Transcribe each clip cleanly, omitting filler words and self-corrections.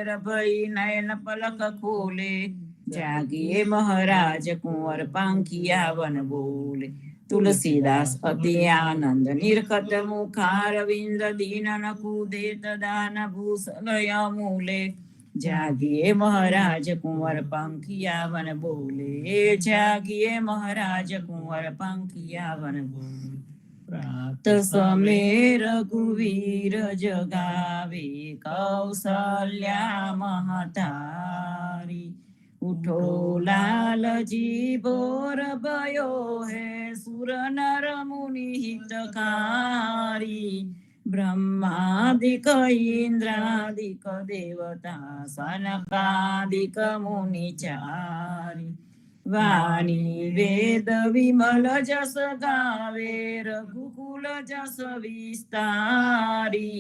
देर भई नयन पलक खोले, जागिए महाराज कुंवर पंखिया वन बोले। तुलसीदास अति आनंद निर्खत मुखारविंद दीनन कूदे तदान भूषलय मूले, जागिए महाराज कुंवर पंखिया वन बोले, जागिए महाराज कुंवर पंखिया वन बोले। प्रात समय रघुवीर जगावे, कौसल्या महतारी। उठो लालजी बोर भयो है, सुर नर मुनि हितकारी। ब्रह्मादिक इंद्रादिक देवता, सनकादिक मुनिचारी। वाणी वेद विमल जस गावे, रघुकुल जस विस्तारी।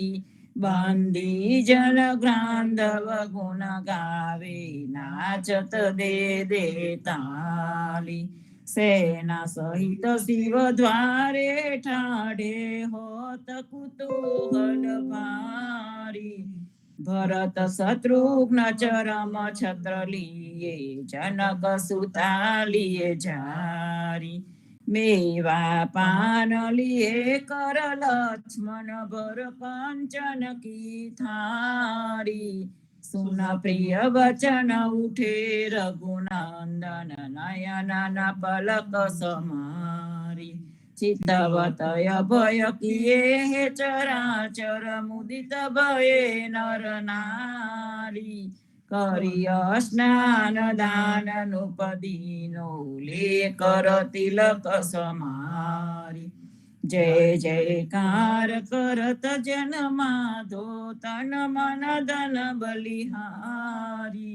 बंदी जन ग्रांधव गुण गावे, नाचत दे दे ताली। सेना सहित शिव द्वारे ठाड़े, होत कुतूहल भारी। भरत शत्रुघ्न चरम छत्र लिए, जनक सुता लिए झारी। मेवा पान लिए कर लक्ष्मण, भर कंचन की थारी। सुन प्रिय वचन उठे रघुनंदन, नयन न पलक समारी। चितवतय भय किए हे चराचर, मुदित भये नर नारी। करिय स्नान दान नुपदीनो, ले कर तिलक समारी। जय जयकार करत जन माधो, तन मन धन बलिहारी।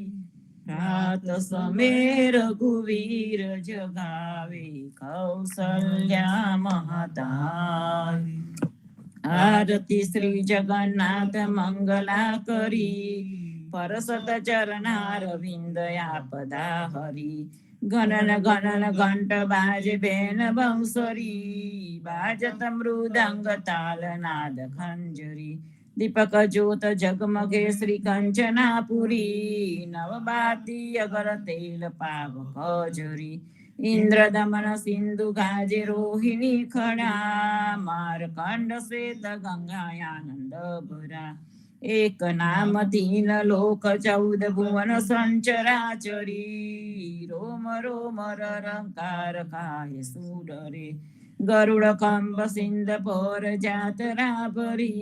रात समय रघुवीर जगावे, कौसल्या महतारी। आरती श्री जगन्नाथ मंगला करी, परसत चरणार विंदया पदा हरी। गणन गणन घंट बाजे बेन बंसरी, बाजत मृदंग ताल नाद खंजरी। दीपक ज्योत जगमगे श्री कंचनापुरी, नवबाती अगर तेल पावक जरी। इंद्र दमन सिंधु गाजे रोहिणी खड़ा, मारकंड श्वेत गंगायानंद भरा। एक नाम तीन लोक 14 भुवन संचराचरी, रोम रोम रंकार काय सुडरे। गरुड़ कंब सिंध पर जातरा भरी,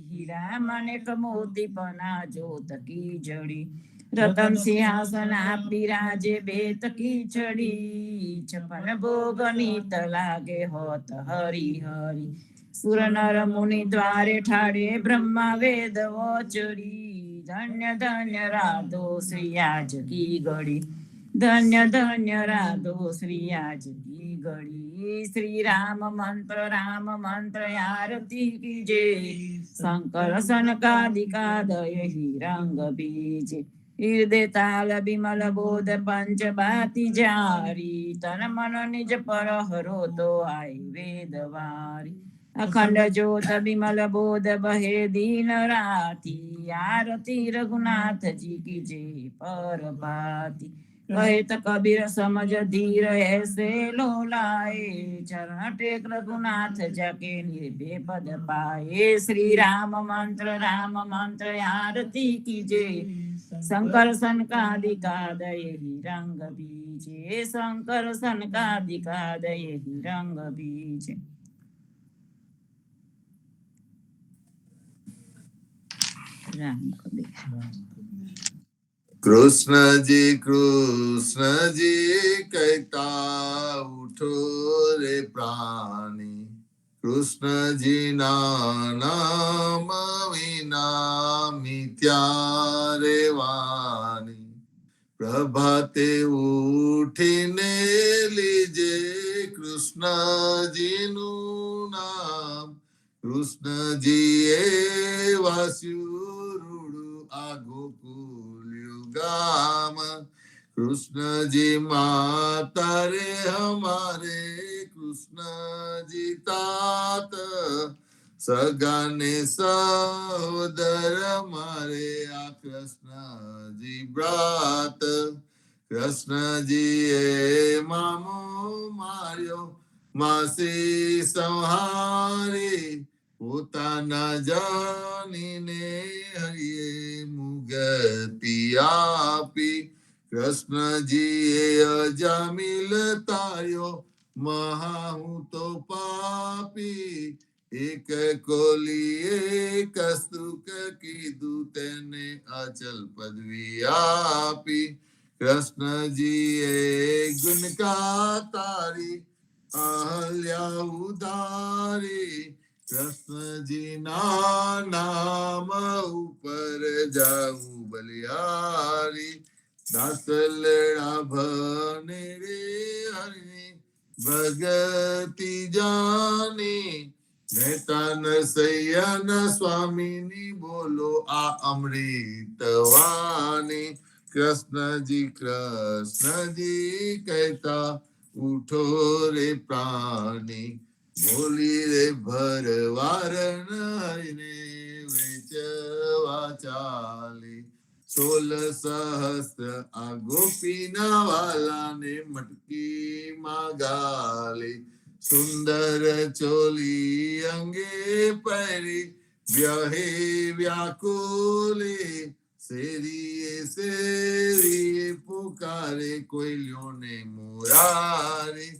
हीरा मणिक मोती पना जोत की जड़ी। रतन सिंहासन आप बिराजे बेत की छड़ी, 56 भोग नीत लागे होत हरि हरि। सुर नर मुनि द्वारे ठाड़े, ब्रह्मा वेद वचरी। धन्य धन्य राधो श्री आज की घड़ी, धन्य धन्य राधो श्री आज की घड़ी। श्री राम मंत्र आरती कीजे, शंकर सनकादिकादय ही रंग बीजे। हृदय ताल बिमल बोध पंच बाती जारी, तन मन निज पर हरो तो आई वेद वारी। अखंड ज्योत बिमल बोध बहे दीन राती, आरती रघुनाथ जी की जय पर भाती। कहे त कबीर समझ धीर ऐसे लो लाए, चरण टेक रघुनाथ जाके निर्भय पद पाए। श्री राम मंत्र आरती कीजे, शंकर सनकादिकादय ही रंग बीजे। शंकर सनकादिकादय ही रंग बीजे। राम कबीर। कृष्ण जी कहता उठो रे प्राणी, कृष्ण जी नाम विना मिथ्या रे वाणी। प्रभाते उठीने लीजे कृष्ण जी नु नाम, कृष्ण जी ए वास्युरुडु आगोकुल गाम। कृष्ण जी माता रे हमारे, कृष्ण जी तात સગાને સહોદર મારે આ કૃષ્ણજી બ્રાત. કૃષ્ણજીએ મામો માર્યો માસી સંહારી. પોતાના જાનીને હરિએ મુગતિ આપી. કૃષ્ણજીએ અજામિલ તાર્યો મહા હું તો પાપી. એક કોલીએ કસ્તુક કીધું તેને અચલ પદવી આપી. કૃષ્ણજીએ ગુનકા તારી અહલ્યા ઉધારી. કૃષ્ણજીના નામ ઉપર જાઉં બલિહારી. દાસલડા ભને રે હરિની ભગતિ જાની. મહેતા નરસૈયન સ્વામીની બોલો આ અમૃત વાણી. કૃષ્ણજી કહેતા ઉઠો રે પ્રાણી. બોલી રે ભરવારણ હરિને વેચવા ચાલી. 16 સહસ્ત્ર આ ગોપીના વાલાને મટકી માં ગાલી. સુંદર ચોલી અંગે પહેરી વ્યહે વ્યાકુલી. શેરીએ પુકારે કોયલોને મુરારી.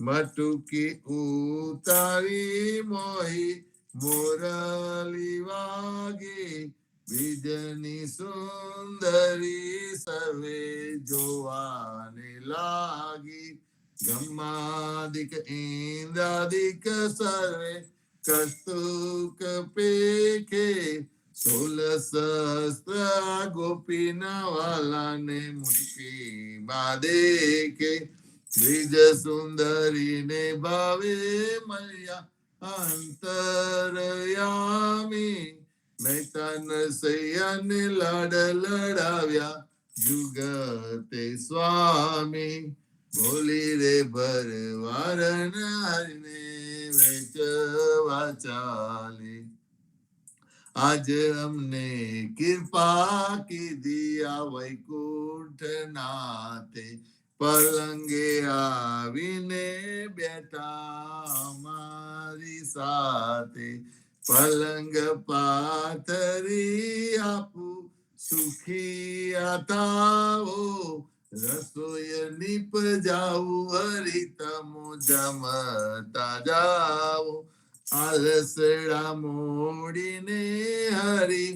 મટુકી ઉતારી મોહી મોરલી વાગી. બીજની સુંદરી સર્વે જોવાને લાગી. બ્રહ્માદિક ઇન્દ્રાદિક સર્વે કસ્તુક પેખે. 16 સહસ્ત્ર ગોપીના વાલાને મુટકી બાદેકે. દ્વિજ સુંદરીને ભાવે મળ્યા અંતરયામી. મહેતા નરસૈયાને લાડ લડાવ્યા જુગતે સ્વામી. બોલી રે ભરવારણ હરિને વેચવા ચાલી. આજ અમને કૃપા કીધી આ વૈકુંઠ નાથે. પલંગે આવીને બેઠા અમારી સાથે. પલંગ પાથરી આપું સુખી આતાઓ. રસોઈ નીપજાવું હરી તમો જમતા જાઓ. આલસડા મોડીને હરી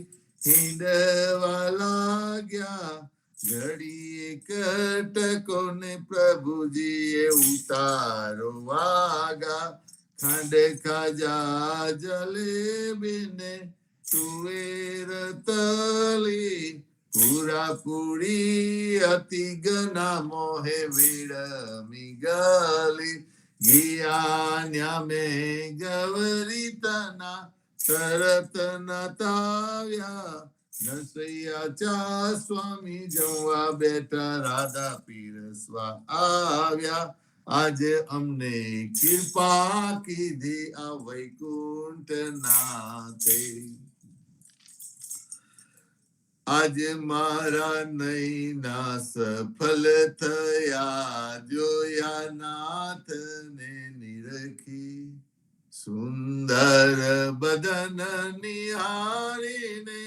હિંડવા લાગ્યા. ઘડીએ કટકોને પ્રભુજીએ ઉતારો વાગા. ખાંડ ખાજા જલેબીને તુવેર તલી. પૂરા પૂરી અતિ ગના મોહે વિડમી ગલી. ગિયા મેં ગવરી તના તરત નતાવ્યા. નરસૈયા ચા સ્વામી જમવા બેઠા રાધા પીરસવા આવ્યા. આજે અમને કૃપા કીધી આ વૈકુંઠ નાથે. આજે મારા નૈના સફલ થયા જોયા નાથને નિરખી. સુંદર બદન નિહારીને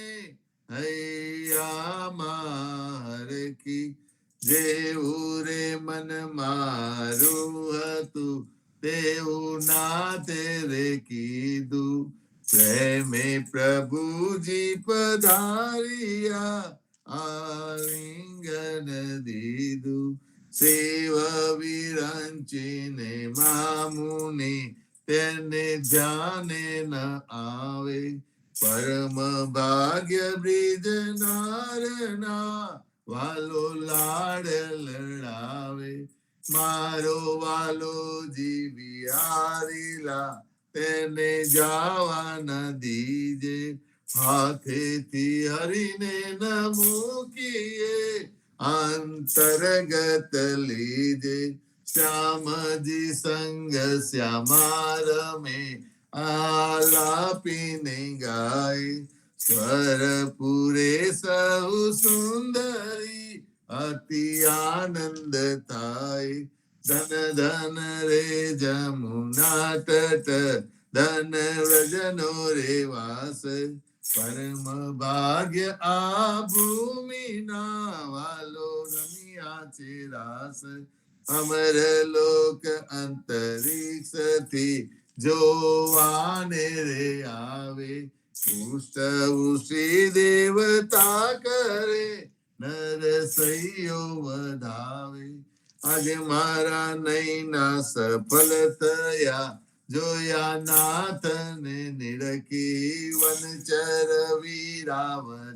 હૈયામાં હરખી. જેવું રે મન મારું હતું તેવું નાથે રે કીધું. પ્રેમે પ્રભુજી પધારિયા આલિંગન દીધું. સેવ વિરંચીને મામુનિ તેને ધ્યાને ન આવે. પરમ ભાગ્ય બ્રિજ નારના વાલો લાડ લડાવે. મારો વાલો જીવિયારીલા તેને જાવા ન દીજે. હાથેથી હરીને ન મૂકીએ અંતરગત લીજે. શ્યામજી સંગ શ્યામા રમે આલાપીને ગાય સ્વર પૂરે સહુ સુંદરી અતિ આનંદ થાય ધન ધન રે જમુના તટ ધન વ્રજનો રે વાસ પરમ ભાગ્ય આ ભૂમિ ના વાલો રમિયા છે રાસ અમર લોક અંતરિક્ષ થી જોવાને રે આવે ઉષ્ટ દેવતા કરે નર સૈયો વધાવે આજે મારા નૈના સફળ થયા જોયા નાથને નિડકી વનચર વીરાવધામની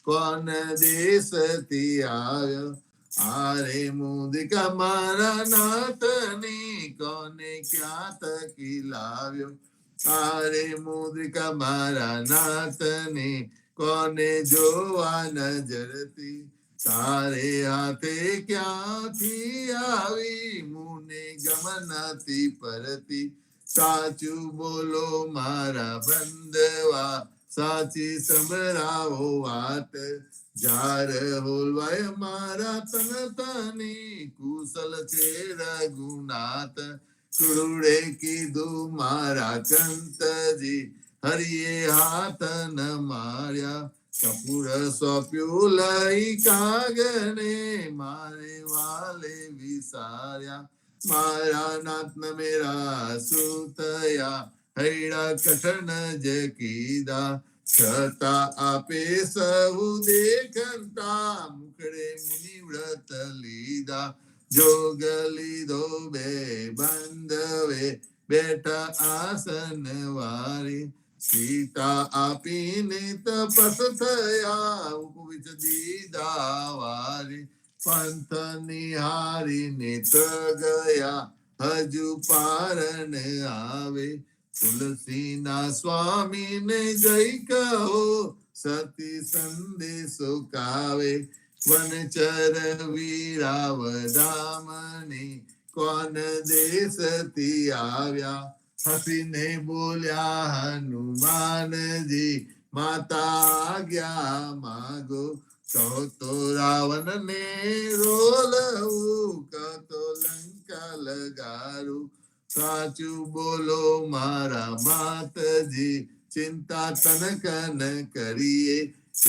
કોન દેશથી આવ્યો આરે મુદિકા મારા નાથની કોને ક્યાં તકી લાવ્યો આરે મુદ્રિકા મારા નાથની કોને જોવા નજરથી તારે હાથે ક્યાંથી આવી મુને ગમનાથી પરતી સાચું બોલો મારા બંધવા સાચી સંભળાવો વાત જાર હોલવાય મારા તન તની કુશલ છે રઘુનાથ કુરુડે કીધું મારા કંતજી હરિએ હાથ ન માર્યા કપૂર સોંપ્યું લઈ કાગને મારે વાલે વિસાર્યા મારા નાથન મેરા સુતયા હૈડા કઠણ જ કીધા છતાં આપે સહુ દેખતા મુખડે મુનિ વ્રત લીધા જોગ લીધો બે બંધવે બેઠા આસન વારી સીતા આપીને તપસ થયા ઉપવિચ દીધા વારી પંથ નિહારીને ગયા હજુ પારણ આવે તુલસીના સ્વામીને જઈ કહો સતી સંદેશો કાવે વનચર વીરાવધામની કોન દેશથી આવ્યા હસીને બોલ્યા હનુમાનજી માતા આજ્ઞા માગો કહો તો રાવણ ને રોલવું કહો તો લંકા લગારું સાચું બોલો મારા માતજી ચિંતા તનક ન કરીએ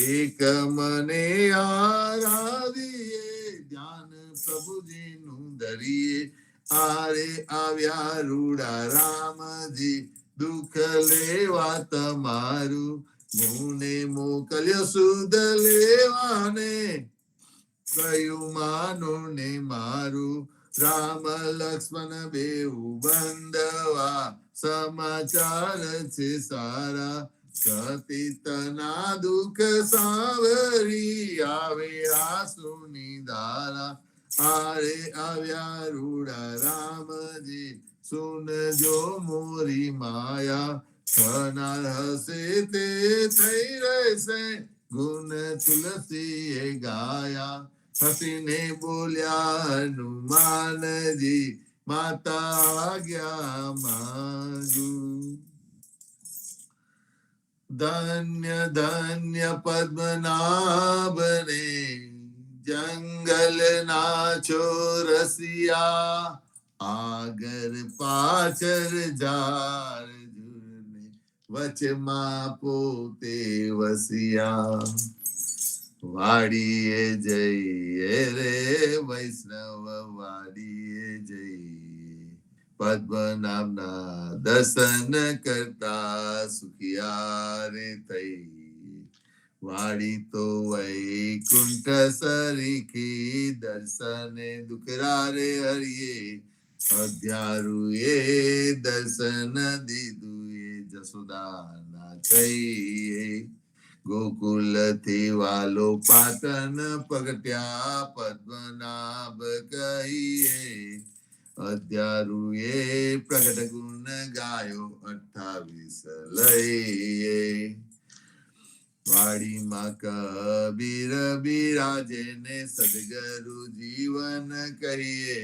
એક મને આરાધીએ ધ્યાન પ્રભુજીનું ધરીએ આરે આવ્યા રૂડા રામજી દુઃખ લેવા તમારું મુને મોકલ્યો સુધ લેવાને કયું માનો ને મારું રામ લક્ષ્મણ બેઉ બંધવા સમાચાર છે સારા સતી તના દુઃખ સાવરી આવે આસુની ધારા આરે આવ્યા રૂડા રામજી સુનજો મોરી માયા થનાર હશે તે થઈ રહેશે ગુણ તુલસીએ ગાયા હસીને બોલ્યા હનુમાનજી માતા આજ્ઞા માંગુ ધન્ય ધન્ય પદ્મનાભને જંગલ ના ચોરસિયા આગર પાછળ ઝાડ ઝૂડને વચમાં પોતે વસિયા વાડીએ જઈએ રે વૈષ્ણવ વાડીએ જઈએ પદ્મનાભના દર્શન કરતા સુખિયા રે થઈ વાડી તો વૈકુંઠ સરીખી દર્શને દુખરા રે હરિએ અધ્યારું એ દર્શન દીધું એ જસોદાના કહીએ ગોકુલ થી વાલો પાટણ પગટ્યા પદ્મનાભ કહીએ અધ્યારું એ પ્રગટ ગુણ ગાયો 28 લઈએ વાડીમાં કબીર બિરાજે ને સદગુરુ જીવન કહીએ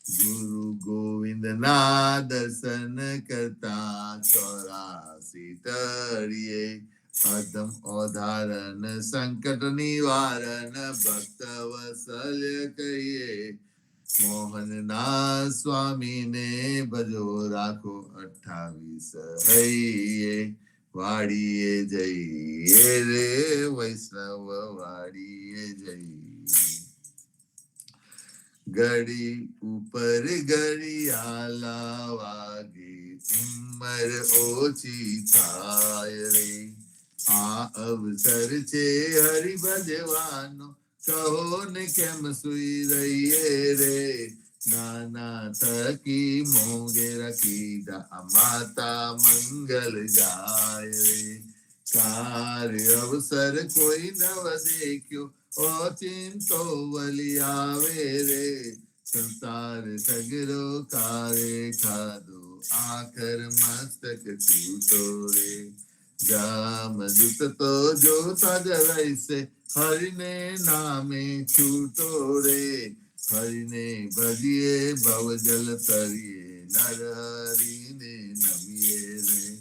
ગુરુ ગોવિંદ ના દર્શન કરતા 84 તળિયે અધમ અધારણ સંકટ નિવારણ ભક્ત વત્સલ્ય કહીએ મોહન ના સ્વામી ને ભજો રાખો 28 હૈયે વાડીએ જઈએ રે વૈષ્ણવ વાડીએ જઈએ ઘડી ઉપર ઘડિયાળા વાગે ઉંમર ઓછી થાય રે આ અવસર છે હરિ ભજવાનો કહો ને કેમ સુઈ રહીએ રે નાના થકી મોંઘે રાખીદા માતા મંગલ ગાય રે કાર્ય અવસર કોઈ નવ દેખ્યો ઓચિંતો વલી આવે રે સંસાર સગરો કારે ખાધો આખર મસ્તક છૂટો રે જામ જુત તો જોતા જ રહેશે હરિને નામે છૂટો રે હરિને ભજીએ ભવજલ તરીએ નર હરિને નમીએ રે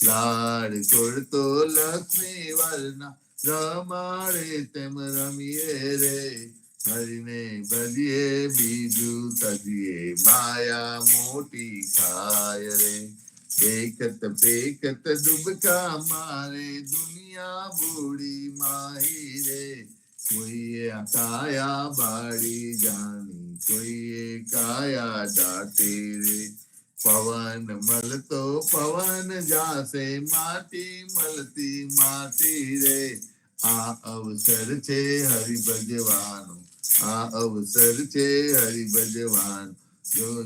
લાડ છોડતો લક્ષ્મી વર્ણા રમાડે તેમ રમીએ રે હરિને ભજીએ બીજું તજીએ માયા મોટી ખાય રે દેખત પેખત ડૂબકા મારે દુનિયા બુડી માહી રે કોઈએ કાયા બાળી જાણી કોઈએ કાયા દાટી રે પવન મળતો પવન જાશે માટી મળતી માટી રે આ અવસર છે હરિ ભજવાનો આ અવસર છે હરિ ભજવાનો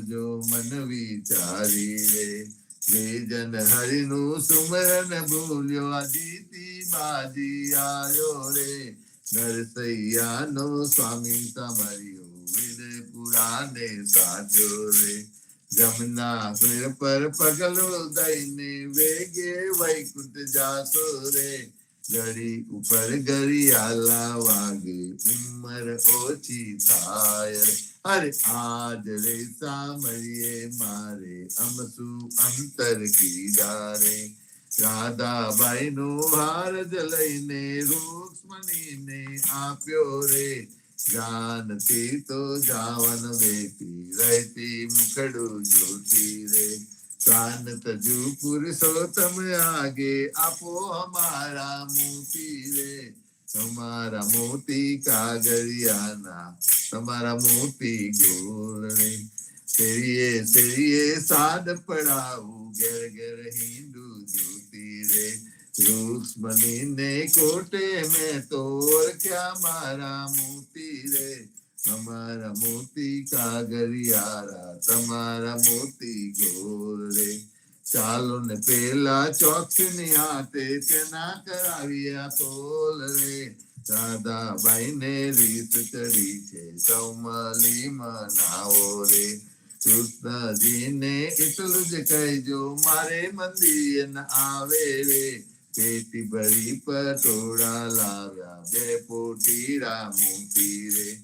જો મન વિચારી રે જે જન હરિનું સુમરન ભૂલ્યો આદિતિ બાજી આયો રે નરસૈયાનો સ્વામી સમર્યો વેદ પુરાણે સાચો રે જમના પર પગલો દઈને વેગે વૈકુંઠ જાસો રે ઘડી ઉપર ઘડિયાળા વાગે ઉંમર ઓછી થાય અરે આજ રે સામરીએ મારે અમસુ અંતર કીધા રે રાધાબાઈ નો હાર જ લઈને રૂક્ષ્મણીને આપ્યો રે જાનતી તો જાવન બેટી રહેતી મુખડું જોતી રે કાન તજુ પુરુષોત્તમ આગે આપો હમારા મોતી રે તમારા મોતી કાગરિયાના તમારા મોતી ગોળ રે તેરીએ સાદ પડાવું ઘેર ઘેર હિન્દુ જોતી રે રૂક્ષ્મણી ને કોટે મેં તો ઓળખ્યા મારા મોતી રે અમારા મોતી કાગરિયારા તમારા મોતી ગોળ રે ચાલો ને પેલા ચોથ ની હાથે તેના કરાવ્યા તોલ રે રાધાબાઈ ને રીત ચડી છે સૌમલી મનાવો રે કૃષ્ણજી ને એટલું જ કહેજો મારે મંદિર આવે રે પેટી ભરી પટોળા લાવ્યા બે પોટીરા મોતી રે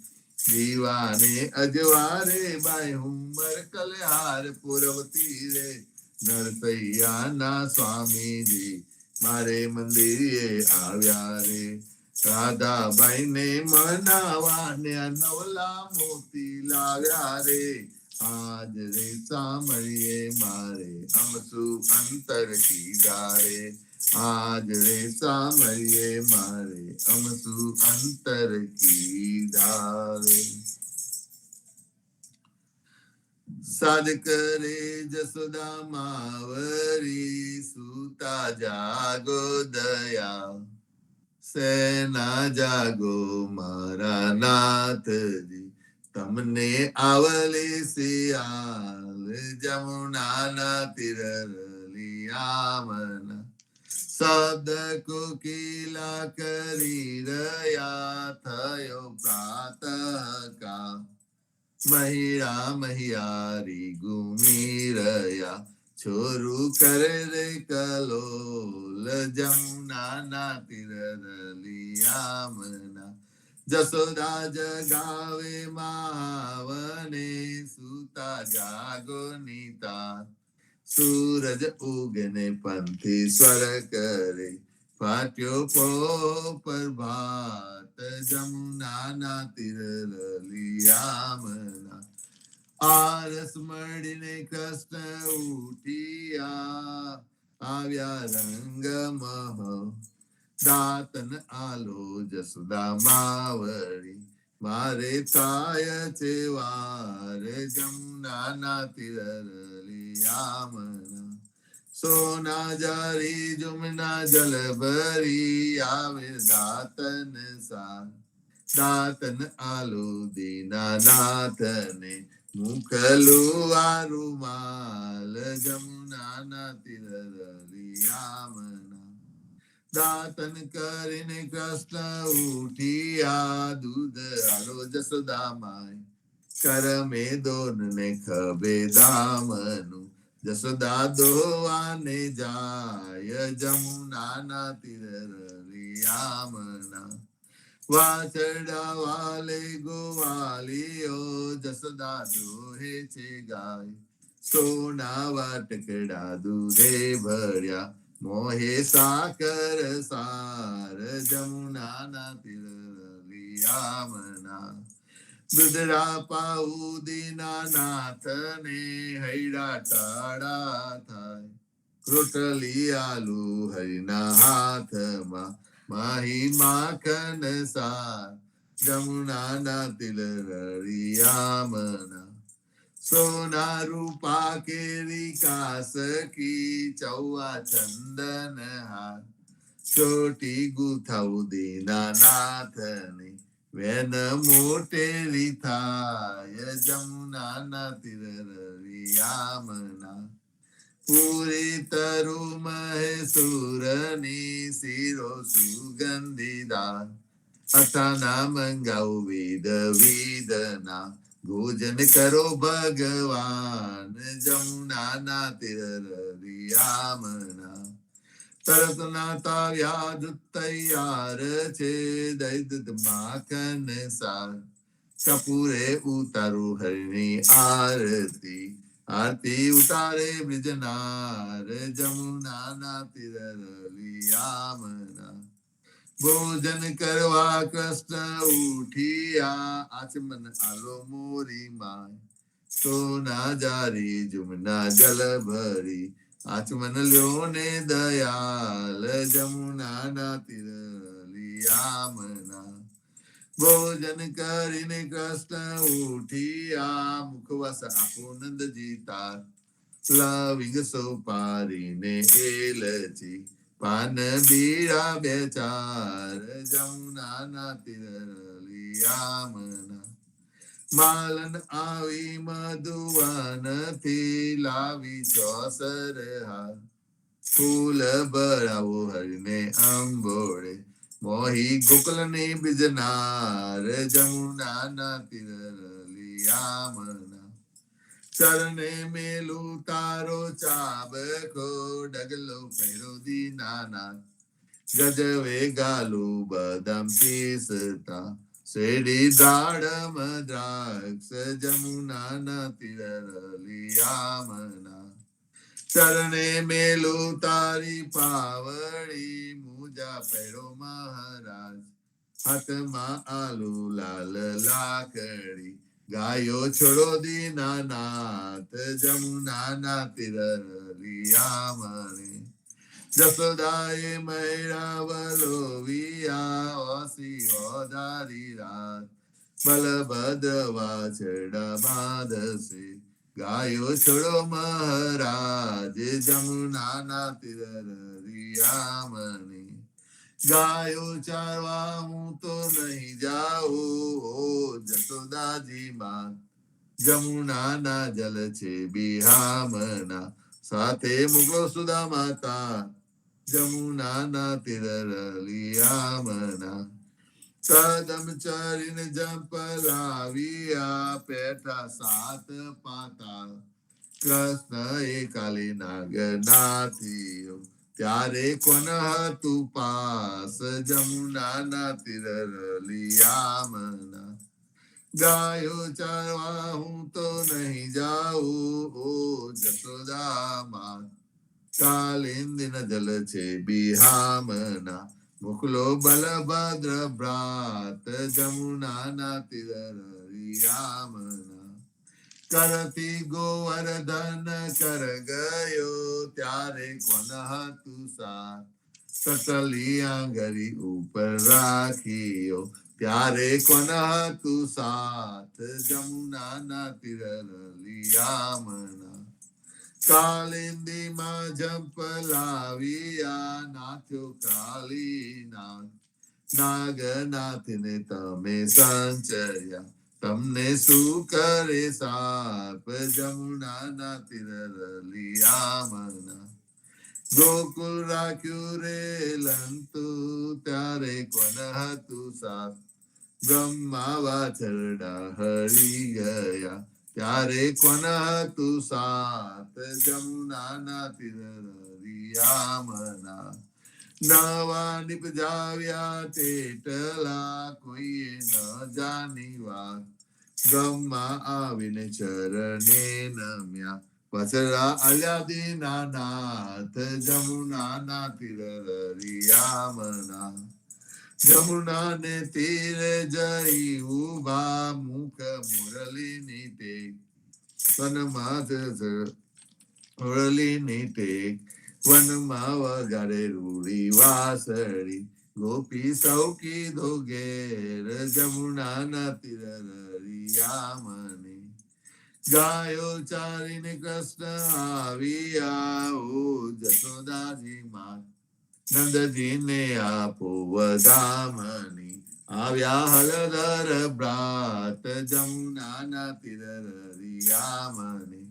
દીવાને અજવારે બાય હુમર કલહાર પુરવતી રે નરસૈયાના સ્વામીજી મારે મંદિરે આવ્યા રે રાધાબાઈ ને મનાવાને નવલા મોતી લાવ્યા રે આજ રે સામરીએ મારે અમસુ અંતર કીધા રે આજ રે સામરીએ મારે અમસુ અંતર કીધા રે સાદ કરે જસોદા માવરી સુતા જાગો દયા સેના જાગો મારા નાથજી તમને આવલે સિયાલ જમુનાના તિરલિયામના શબ્દ કોકિલા કરી રહ્યા થયો પ્રાતકા મહિરા મહિયારી ઘૂમી રહ્યા છોરું કરે રે કલોલ જમુનાના તિરલિયામના જસોદા જગાવે માવને સુતા જાગો નીતા સૂરજ ઉગને પંથી સ્વર કરે ફાટ્યો પોપર ભાત જમુનાના તીર લલિયામણા આરસ મળીને કૃષ્ણ ઉઠિયા આવ્યા રંગમહ દાતન આલો જસુદા માવળી મારે થાય છે વાર જમુનાના તીરલિયામણા સોના જારી જુમના જલ ભરી આવે દાતન સા દાતન આલો દીનાનાથને મુખલું વારુમાલ જમુનાના તીરલિયામણા દાતન કરીને કૃષ્ણ ઉઠિયા દૂધ આલો જસોદામાય કરમે દોન ને ખભે દામનું જસોદા દોવાને જાય જમુનાના તીરલિયામણા વાછરડા વાલે ગોવાલીઓ જસોદા દોહે છે ગાય સોના વાટકડા દૂધે ભર્યા મોહે સાકર સાર જમુનાના તીરલિયામણા દુધરા પાઉ દીનાનાથને હૈડા ટાળા થાય રોટલી આલુ હરિના હાથમાં માહી માખન સાર જમુનાના તીરલિયામણા સોના રૂપા કેરી કાસકી ચૌવા ચંદન હાર ચોટી ગુથાઉ દીનાનાથને વેન મોટેરી થાય જમુનાના તીરલિયામણા પૂરી તરુ મહેસુરની શિરો સુગંધીદાર અથાના મંગાઉ વિધ વિધના ભોજન કરો ભગવાન જમુનાના તીરલિયામણા તરત નાતા યાદ તૈયાર છે દૈદ માખન સાર કપૂરે ઉતારું હરિની આરતી આરતી ઉતારે બ્રિજનાર જમુનાના તીરલિયામણા ભોજન કરવા કૃષ્ણ ઉઠિયા આચમન આલો મોરી માય સોના જારી જુમના જલ ભરી આચમન લ્યો ને દયાલ જમુનાના તીરલિયામણા ભોજન કરીને કૃષ્ણ ઉઠિયા મુખવાસ આપો નંદજી તાર લવિંગ સોપારીને એલચી પાન બીડા બે ચાર જમુનાના તીરલિયામણા માલન આવી મધુવન થી લાવી ચોસર હાર ફૂલ ભરાવો હરને અંબોળે મોહી ગોકુલ ને બીજનાર જમુનાના તીરલિયામણા ચરણે મેલું તારો ચાબકો ડગલો પહેરો દીનાનાથ ગજવે ગાલું બદામ પીસતા શેરડી દાડમ દ્રાક્ષ જમુનાના તીરલિયામણા ચરણે મેલું તારી પાવડી મુજા પહેરો મહારાજ હાથમાં આલુ લાલ લાકડી ગાયો છોડો દીનાનાથ જમુનાના તીરલિયામણે જસોદાએ મૈરાવલો વિયા ઓસી ઓધારી રાત બલભદ્ર વાછડા બાંધશે ગાયો છોડો મહારાજ જમુનાના તીરલિયામણે ગાયો ચારવા હું તો નહીં જાઉં જસોદાજી માં જમુનાના જલ છે બિહામણા સાથે મુગલો સુદા માતા જમુનાના તીરલિયામણા કદમ ચરીને જંપલાવ્યા પેઠા સાત પાતા કૃષ્ણ એ કાલી નાગ નાથીઓ ત્યારે કોન હતું પાસ જમુનાના તીર રલિયામણા ગાયો ચારવા હું તો નહીં જાઉં ઓ જશોદામાં કાલિંદિન જલ છે બિહામના મોકલો બલભદ્ર ભ્રાત જમુનાના તીર રલિયામણા કરતી ગોવર્ધન કર ગયો ત્યારે કોન હતું સાથ સટલી આંગળી ઉપર રાખ્યો ત્યારે કોન હતું સાથ જમુનાના તીર રલિયામણા કાલિંદીમાં જંપલાવ્યા નાથ્યો કાલીનાથ નાગનાથને તમે સંચર્યા તમને શું કરે સાપ જમુનાના તીર રલિયામણા ગોકુળ રાખ્યું રે લંતુ ત્યારે કોન હતું સાપ બ્રહ્મા વાછરડા હરી ગયા ત્યારે કોન હતું સાત જમુનાના તીર રલિયામણા નવા નિપજાવ્યા તેટલા કોઈએ ન જાની વાત બ્રહ્મા આવીને ચરણે નમ્યા વસરા અલ્યાદીના નાથ જમુનાના તીર રલિયામણા જમુનાને તીરે જઈ ઉભા મુખ મુરલીની ટેક વનમાં મુરલીની ટેક વનમાં વગાડે રૂડી વાસળી ગોપી સૌ કીધો ઘેર જમુનાના તીર રલિયામણે ગાયો ચારીને કૃષ્ણ આવ્યા ઓ જશોદાજી માં નંદજીને આપો વધામણી આવ્યા હલધર ભ્રાત જમુનાના તીર રલિયામણે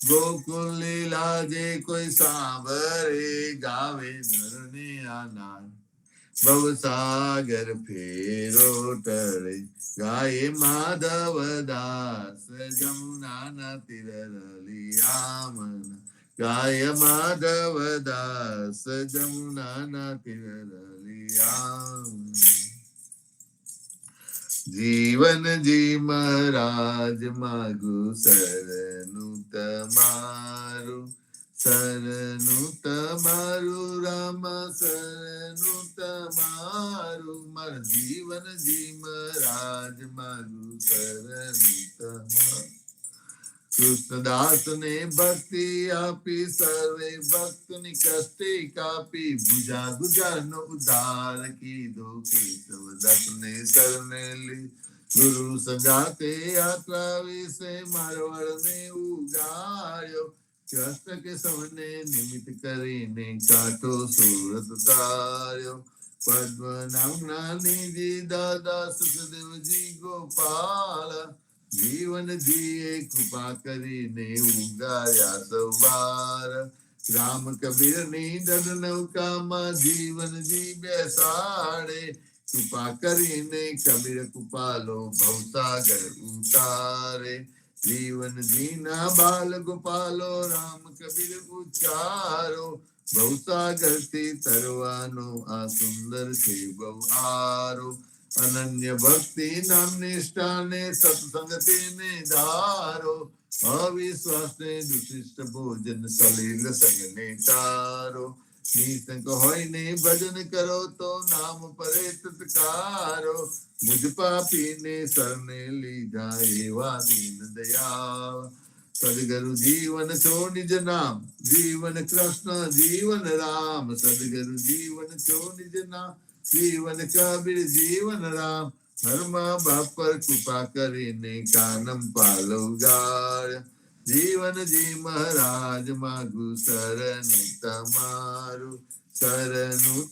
ગોકુલ લીલા જે કોઈ સાંભળે ગાવે નરને આનંદ ભવસાગર ફેરો ટળે ગાયે માધવ દાસ જમુનાના તીર રલિયામણા ગાય માધવ દાસ જમુનાના તીર રલિયામણા જીવનજી મહારાજ માગુ શરણું તમારું રામ શરણું તમારું માર જીવનજી મહારાજ માગુ શરણું તમારું કૃષ્ણદાસ ને ભક્તિ આપી સર્વે ભક્ત ની કષ્ટી કાપી ભુજા ગુજાર નો ઉદ્ધાર કીધો કેશવ દત્ત ને શરણે લી ગુરુ સંગાતે યાત્રા વિશે મારવાડ ને ઉગાડ્યો કૃષ્ણ કે સૌને નિમિત્ત કરીને કાઠો સુરત તાર્યો પદ્મનાભના નિધિ દાદા સુખદેવજી ગોપાલ જીવનજીએ કૃપા કરીને ઉગાર્યા સૌવાર રામ કબીર ની દડ નૌકામાં જીવનજી બેસાડે કૃપા કરીને કબીર કૃપાલો ભવસાગર ઉતારે જીવનજી ના બાલ ગોપાલો રામ કબીર ઉચ્ચારો ભવસાગર થી તરવાનો આ સુંદર છે બહુ આરો અનન્ય ભક્તિ નામ નિષ્ઠાને સત્સંગતિ ને ધારો અવિશ્વાસ ને દુશિષ્ટ ભોજન સલીલ સંગ ને તારો નિસંક હોય ને ભજન કરો તો નામ પરે તત્કારો મુજ પાપી ને શરણે લીધા એવા દીન દયા સદગુરુ જીવન છો નિજ નામ જીવન કૃષ્ણ જીવન રામ સદગુરુ જીવન છો નિજ નામ જીવન કબીર જીવન રામ હરમા બાપ પર કૃપા કરીને કાનમ પાલો ગાળ જીવનજી મહારાજ માગુ શરણું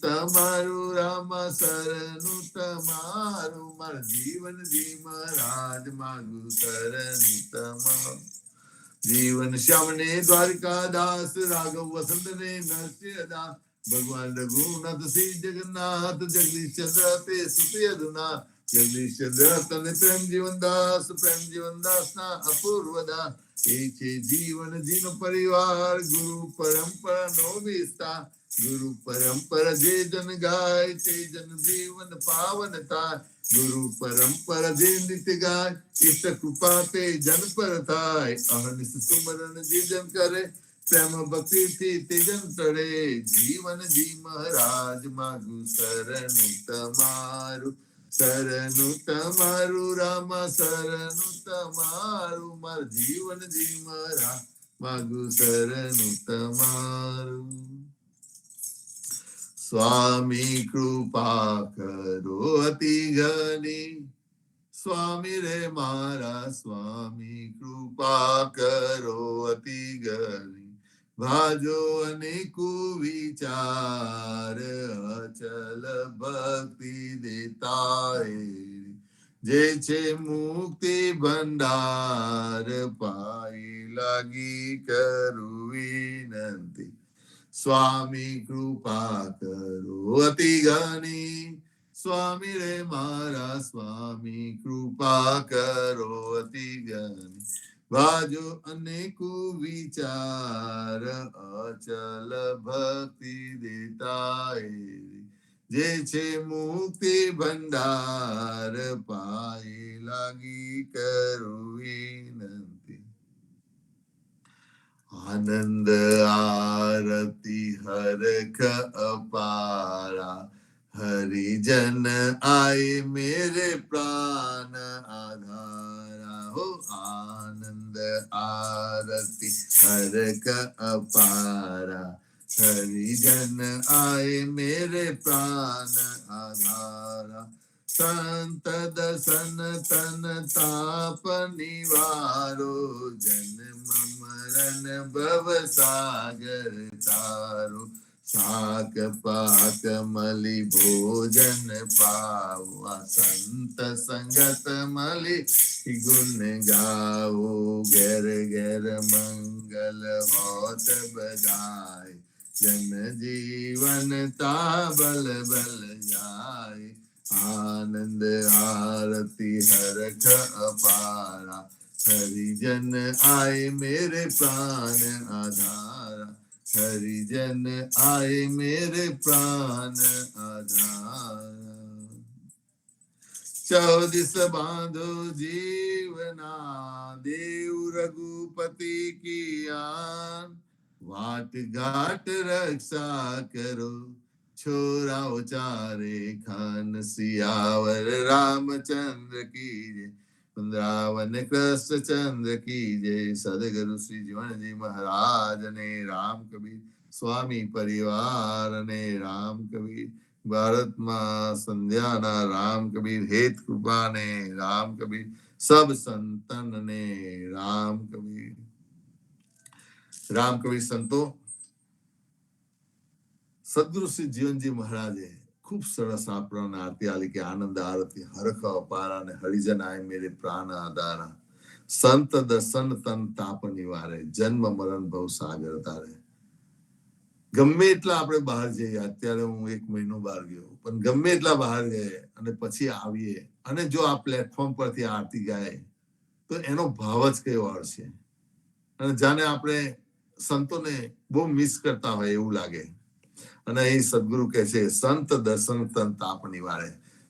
તમારું રામ શરણું તમારું માર જીવનજી મહારાજ માગુ શરણું તમારું જીવન શ્યામ ને દ્વારકા દાસ રાઘવ વસંત ને નરસિંહદાસ ભગવાન રઘુનાથ શ્રી જગન્નાથ જગદીશ ચંદ્ર તે સુતી અધુના જગદીશ ચંદ્ર તને પ્રેમ જીવનદાસ ના અપૂર્વ દાસ એ છે જીવન જીનો પરિવાર ગુરુ પરંપરા નો વિસ્તાર ગુરુ પરંપરા જે જન ગાય તે જન જીવન પાવન થાય. ગુરુ પરંપરા જે નિત્ય ગાય ઇષ્ટ કૃપા તે જન પર થાય. અહર્નિશ સુમરણ જે જન કરે પ્રેમ ભક્તિ થી તે જન તરે. જીવન જી મહારાજ માગું શરણું તમારું. શરણું તમારું રામ શરણું તમારું. માર જીવન જી મહારાજ માગું શરણું તમારું. સ્વામી કૃપા કરો અતિ ઘણી. સ્વામી રે મારા સ્વામી કૃપા કરો અતિ ઘણી. ભાજો અનેકુ વિચાર અચલ ભક્તિ દેતા. જે છે મુક્તિ ભંડાર પાઈ લાગી કરું વિનંતી. સ્વામી કૃપા કરો અતિ ઘણી. સ્વામી રે મારા સ્વામી કૃપા કરો અતિ ઘણી. ભાજો અનેકુ વિચાર અચલ ભક્તિ દેતા. જે છે મુક્તિ ભંડાર પાઈ લાગી કરું વિનંતી. આનંદ આરતી હરખ અપારા. હરિજન આય મેરે પ્રાણ આધારા. હો આનંદ આરતી હરખ અપારા. હરિજન આય મેરે પ્રાણ આધારા. સંત દર્શન તન તાપ નિવારો. જન્મ મરણ ભવ સાગર તારો. શાક પાક મલી ભોજન પાવા. સંત સંગત મલી ગુણ ગાઓ. ઘેર ઘેર મંગલ હોત બધાય. જન જીવન તા બલ બલ જાય. આનંદ આરતી હરખ અપારા. હરિજન આય મેરે પ્રાણ આધારા. હરિજન આય મેરે પ્રાણ આધારા. ચૌદિસ બાંધો જીવના. દેવ રઘુપતિ કી આન. વાટ ઘાટ રક્ષા કરો. છોરાઓ ચારે ખાન. સિયાવર રામચંદ્ર કી જય. વૃંદાવન કૃષ્ણચંદ્ર કી જય. સદગુરુ શ્રી જીવનજી મહારાજ ને રામ કબીર સ્વામી પરિવાર ને રામ કબીર. ભારતમાં સંધ્યાના રામ કબીર. હેત કૃપા ને રામ કબીર. સબ સંતન ને રામ કબીર. રામ કબીર સંતો સદગુરુ શ્રી જીવનજી મહારાજે ખૂબ સરસ આપણને આરતી આલી કે આનંદ આરતી હરખ અપારા ને હરિજન આય મેરે પ્રાણ આધારા. સંત દર્શન તન તાપ નિવારે. જન્મ મરણ ભવ સાગર તારે. ગમે એટલા આપણે બહાર જઈએ. અત્યારે હું 1 મહિનો બહાર ગયો, પણ ગમે એટલા બહાર જઈએ અને પછી આવીએ અને જો આ પ્લેટફોર્મ પરથી આરતી ગાય તો એનો ભાવ જ કયો હશે. અને જાણે આપણે સંતોને બહુ મિસ કરતા હોય એવું લાગે. અને અહીં સદગુરુ કહે છે સંત દર્શન તન તાપ નિવારે.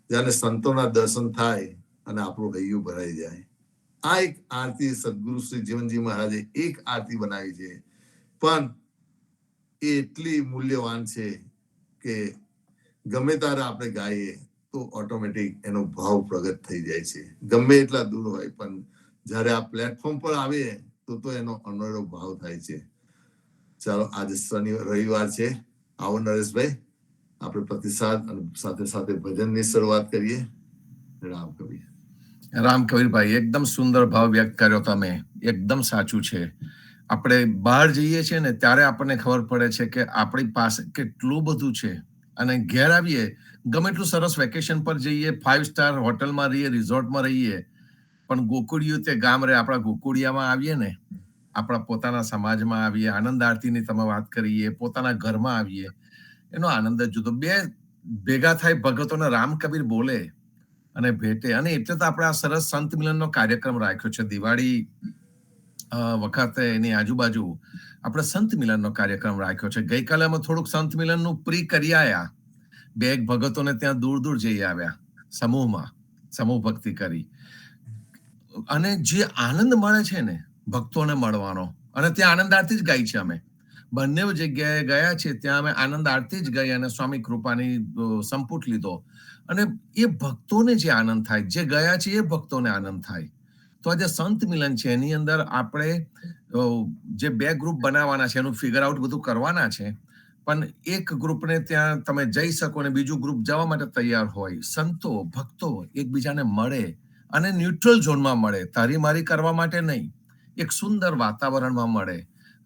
જ્યારે સંતોના દર્શન થાય અને આપણું હૈયું ભરાઈ જાય. આ એક આરતી સદગુરુ શ્રી જીવનજી મહારાજે એક આરતી બનાવી છે, પણ એ એટલી મૂલ્યવાન છે કે ગમે ત્યારે આપણે ગાઈએ તો ઓટોમેટિક એનો ભાવ પ્રગટ થઈ જાય છે. ગમે એટલા દૂર હોય પણ જ્યારે આ પ્લેટફોર્મ પર આવીએ તો એનો અનેરો ભાવ થાય છે. ચાલો આજે રવિવાર છે. આવો નરેશભાઈ, આપણે પ્રતિસાદ અને સાથે સાથે ભજનની શરૂઆત કરીએ. રામ કબીર. રામ કબીરભાઈ, એકદમ સુંદર ભાવ વ્યક્ત કર્યો તમે. એકદમ સાચું છે. આપણે બહાર જઈએ છીએ ને ત્યારે આપણને ખબર પડે છે કે આપણી પાસે કેટલું બધું છે, અને ઘેર આવીએ ગમે એટલું સરસ વેકેશન પર જઈએ, 5 સ્ટાર હોટલમાં રહીએ, રિઝોર્ટમાં રહીએ, પણ ગોકુળિયું તે ગામ રે. આપણા ગોકુળિયામાં આવીએ ને, આપણા પોતાના સમાજમાં આવીએ, આનંદ આરતીની તમે વાત કરીએ, પોતાના ઘરમાં આવીએ, એનો આનંદ જ જુદો. બે ભેગા થાય ભગતોને રામ કબીર બોલે અને ભેટે. અને એટલે તો આપણે આ સરસ સંત મિલનનો કાર્યક્રમ રાખ્યો છે. દિવાળી વખતે એની આજુબાજુ આપણે સંત મિલનનો કાર્યક્રમ રાખ્યો છે. ગઈકાલે અમે થોડુંક સંત મિલનનું પ્રી કરી આવ્યા. 2 ભગતોને ત્યાં દૂર દૂર જઈ આવ્યા સમૂહમાં, સમૂહ ભક્તિ કરી. અને જે આનંદ મળે છે ને ભક્તોને મળવાનો, અને ત્યાં આનંદ આરતી જ ગાઈ છે અમે. બંને જગ્યાએ ગયા છે ત્યાં અમે આનંદ આરતી જ ગઈ અને સ્વામી કૃપાની સંપુટ લીધો. અને એ ભક્તોને જે આનંદ થાય, જે ગયા છે એ ભક્તોને આનંદ થાય. તો આ જે સંત મિલન છે એની અંદર આપણે જે 2 ગ્રુપ બનાવવાના છે એનું ફિગર આઉટ બધું કરવાના છે. પણ એક ગ્રુપને ત્યાં તમે જઈ શકો અને બીજું ગ્રુપ જવા માટે તૈયાર હોય. સંતો ભક્તો એકબીજાને મળે અને ન્યુટ્રલ ઝોનમાં મળે, તારી મારી કરવા માટે નહીં, એક સુંદર વાતાવરણમાં મળે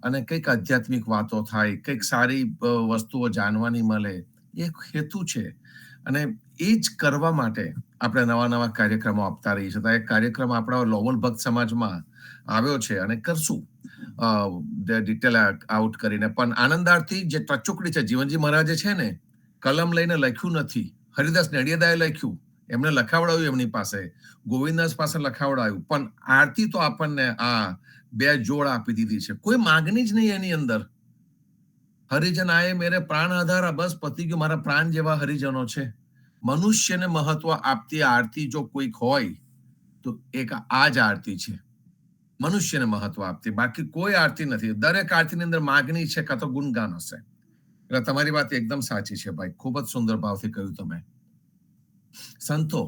અને કંઈક આધ્યાત્મિક વાતો થાય, કંઈક સારી વસ્તુઓ જાણવાની મળે, એક હેતુ છે. અને એ જ કરવા માટે આપણે નવા નવા કાર્યક્રમો આપતા રહીએ છીએ. એક કાર્યક્રમ આપણા લોવલ ભક્ત સમાજમાં આવ્યો છે અને કરશું ડિટેલ આઉટ કરીને. પણ આનંદ આરતી જે ટચુકડી છે, જીવનજી મહારાજે છે ને કલમ લઈને લખ્યું નથી, હરિદાસ નડિયાદાએ લખ્યું, એમને લખાવડાવ્યું એમની પાસે, ગોવિંદાસ પાસે લખાવડાવ્યું. પણ આરતી તો આપણને આ 2 જોડ આપી દીધી છે. કોઈ માગણી જ નહીં એની અંદર. હરિજન આયે મેરે પ્રાણ આધારા, બસ પતી ગયું, મારા પ્રાણ જેવા હરિજનો છે. મનુષ્યને મહત્વ આપતી આરતી જો કોઈક હોય તો એક આ જ આરતી છે, મનુષ્યને મહત્વ આપતી. બાકી કોઈ આરતી નથી. દરેક આરતીની અંદર માગણી છે કાં તો ગુણગાન હશે. એટલે તમારી વાત એકદમ સાચી છે ભાઈ, ખૂબ જ સુંદર ભાવથી કહ્યું તમે. સંતો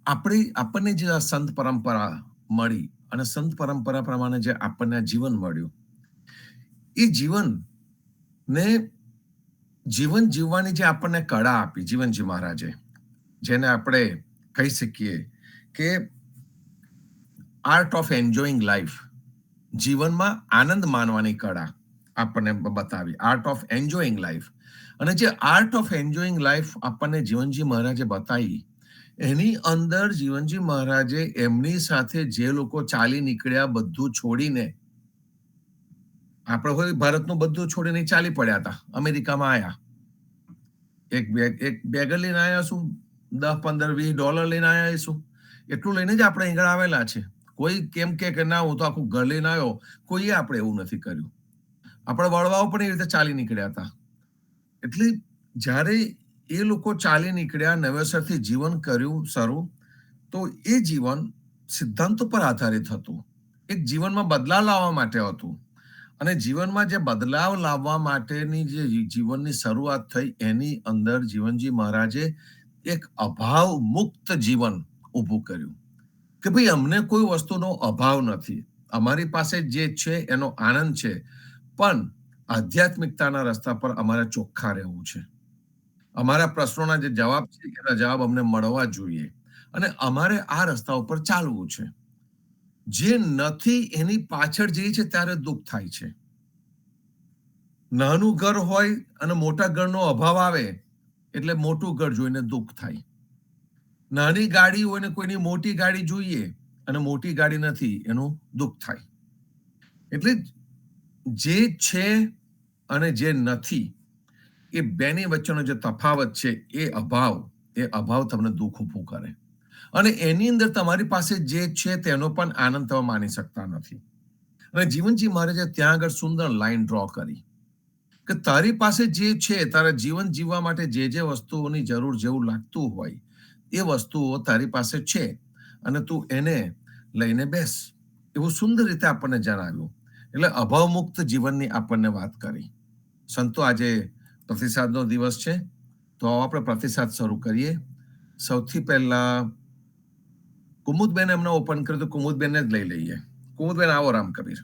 આપણને જે સંત પરંપરા મળી અને સંત પરંપરા પ્રમાણે જે આપણને જીવન મળ્યું, એ જીવન જીવવાની જે આપણને કળા આપી જીવનજી મહારાજે, જેને આપણે કહી શકીએ કે આર્ટ ઓફ એન્જોઈંગ લાઈફ, જીવનમાં આનંદ માનવાની કળા આપણને બતાવી, આર્ટ ઓફ એન્જોઈંગ લાઈફ. અને જે આર્ટ ઓફ એન્જોઈંગ લાઈફ આપણને જીવનજી મહારાજે બતાવી, એની અંદર જીવનજી મહારાજે એમની સાથે જે લોકો ચાલી નીકળ્યા બધું છોડીને, આપણે હોય ભારતનું બધું છોડીને ચાલી પડ્યા હતા, અમેરિકામાં આવ્યા, એક બેગર લઈને આવ્યા, શું $10-15-20 લઈને આવ્યા, શું એટલું લઈને જ આપણે અહીં આવેલા છે. કોઈ કેમ કે ના હું તો આખું ઘર લઈને આવ્યો, કોઈએ આપણે એવું નથી કર્યું. આપણે વડવાઓ પણ એ રીતે ચાલી નીકળ્યા હતા. એટલે જ્યારે એ લોકો ચાલી નીકળ્યા, નવેસરથી જીવન કર્યું શરૂ, તો એ જીવન સિદ્ધાંતો પર આધારિત હતું. એક જીવનમાં બદલાવ લાવવા માટે હતું. અને જીવનમાં જે બદલાવ લાવવા માટેની જે જીવનની શરૂઆત થઈ, એની અંદર જીવનજી મહારાજે એક અભાવ મુક્ત જીવન ઊભું કર્યું કે ભાઈ અમને કોઈ વસ્તુનો અભાવ નથી, અમારી પાસે જે છે એનો આનંદ છે, પણ આધ્યાત્મિકતાના રસ્તા પર અમારે ચોખ્ખા રહેવું છે. અમારા પ્રશ્નોના જે જવાબ છે એના જવાબ અમને મળવા જોઈએ અને અમારે આ રસ્તા ઉપર ચાલવું છે. જે નથી એની પાછળ જઈએ છે ત્યારે દુઃખ થાય છે. નાનું ઘર હોય અને મોટા ઘરનો અભાવ આવે એટલે મોટું ઘર જોઈને દુઃખ થાય. નાની ગાડી હોય ને કોઈની મોટી ગાડી જોઈએ અને મોટી ગાડી નથી એનું દુઃખ થાય. એટલે જે છે અને જે નથી એ બેની વચ્ચેનો જે તફાવત છે, એ અભાવ તમને દુઃખ ઊભું કરે. અને એની અંદર તમારી પાસે જે છે તેનો પણ આનંદ તમે માની શકતા નથી. અને જીવનજી મહારાજે ત્યાં આગળ સુંદર લાઈન ડ્રો કરી કે તારી પાસે જે છે, તારા જીવન જીવવા માટે જે જે વસ્તુઓની જરૂર જેવું લાગતું હોય એ વસ્તુઓ તારી પાસે છે અને તું એને લઈને બેસ, એવું સુંદર રીતે આપણને જણાવ્યું. એટલે અભાવ મુક્ત જીવનની આપણને વાત કરી. સંતો આજે પ્રતિસાદનો દિવસ છે, તો આપણે પ્રતિસાદ શરૂ કરીએ. સૌથી પહેલા કુમુદબેન એમને ઓપન કર્યું, તો કુમુદબેનને જ લઈ લઈએ. કુમુદબેન આવો. રામ કબીર.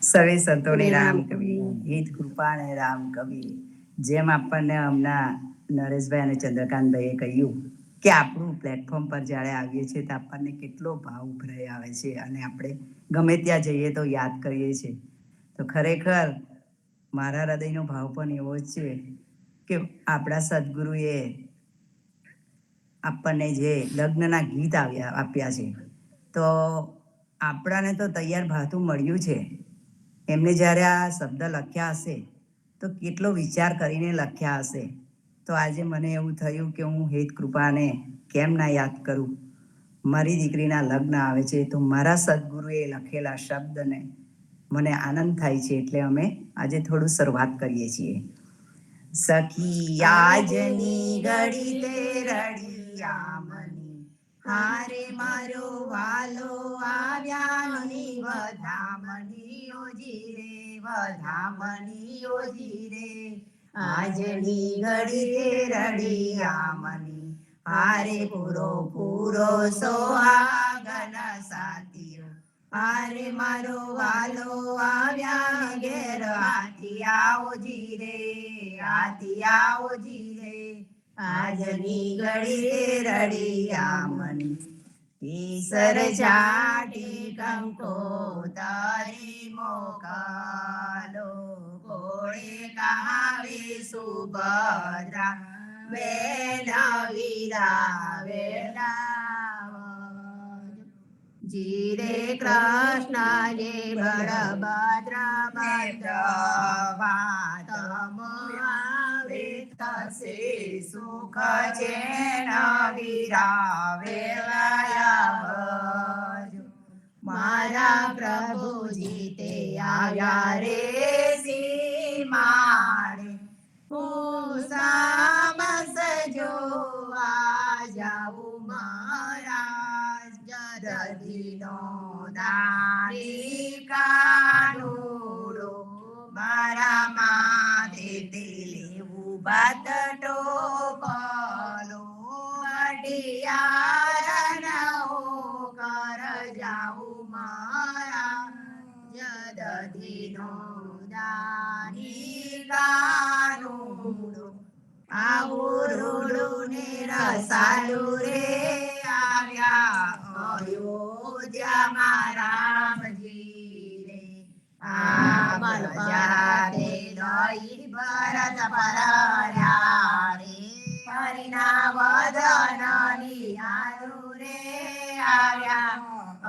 સવે સંતોની રામ કબીર, હિત કૃપા ને રામ કબીર. જેમ આપણને હમણાં નરેશભાઈ અને ચંદ્રકાંતભાઈએ કહ્યું કે આપણું પ્લેટફોર્મ પર જ્યારે આવીએ છીએ તો આપણને કેટલો ભાવ ઉભરાઈ આવે છે અને આપણે ગમે ત્યાં જઈએ તો યાદ કરીએ છીએ. તો ખરેખર મારા હૃદયનો ભાવ પણ એવો જ છે કે આપણા સદગુરુએ આપણને જે લગ્નના ગીત આપ્યા છે, તો આપણાને તો તૈયાર ભાતું મળ્યું છે. એમને જ્યારે આ શબ્દ લખ્યા હશે તો કેટલો વિચાર કરીને લખ્યા હશે. તો આજે મને એવું થયું કે હું હેત કૃપાને કેમ ના યાદ કરું. મારી દીકરીના લગ્ન આવે છે, તો મારા સદગુરુએ લખેલા શબ્દને મને આનંદ થાય છે, એટલે અમે આજે થોડું શરૂઆત કરીએ છીએ. સખી આજની ઘડી તે રડિયા મની, હારે મારો વાલો આવ્યાની વધામણી ઓજી રે, વધામણી ઓજી રે. આજની ઘડી તે રડિયા મની, હારે પૂરો પૂરો સોહાગન સાથીઓ, હારે મારો વાલો આવ્યા ઘેર, હાથી આવો જીરે, હાથી આવો જીરે. આજની ઘડી રડિયા મની, ઈસર ચાટી કંકોતરી મોકલો, ઘોડે કાવે સુભદ્રા, બેન વિરાવે જીરે કૃષ્ણ જે બળભદ્ર તમ આવે થશે સુખ ચેન વિરાવે મારા પ્રભુજી તે આવ્યા રે સીમાડે, હું સામસ જોવા જાઉં મહારાજ, જરદીનો દાણી કાનુડો, મારા માથે તે લેવું બાત ટોપલો, અડિયાર કર જાઉં મહારાજ, જરદીનો દાણી કાનુડો. આવું રૂડું ને રસાલું રે આવ્યા અયોધ્યામાં રામજી રે. આમલ જાતે દઈ ભરત પરર્યા રે, હરિના વદનની હારું રે આવ્યા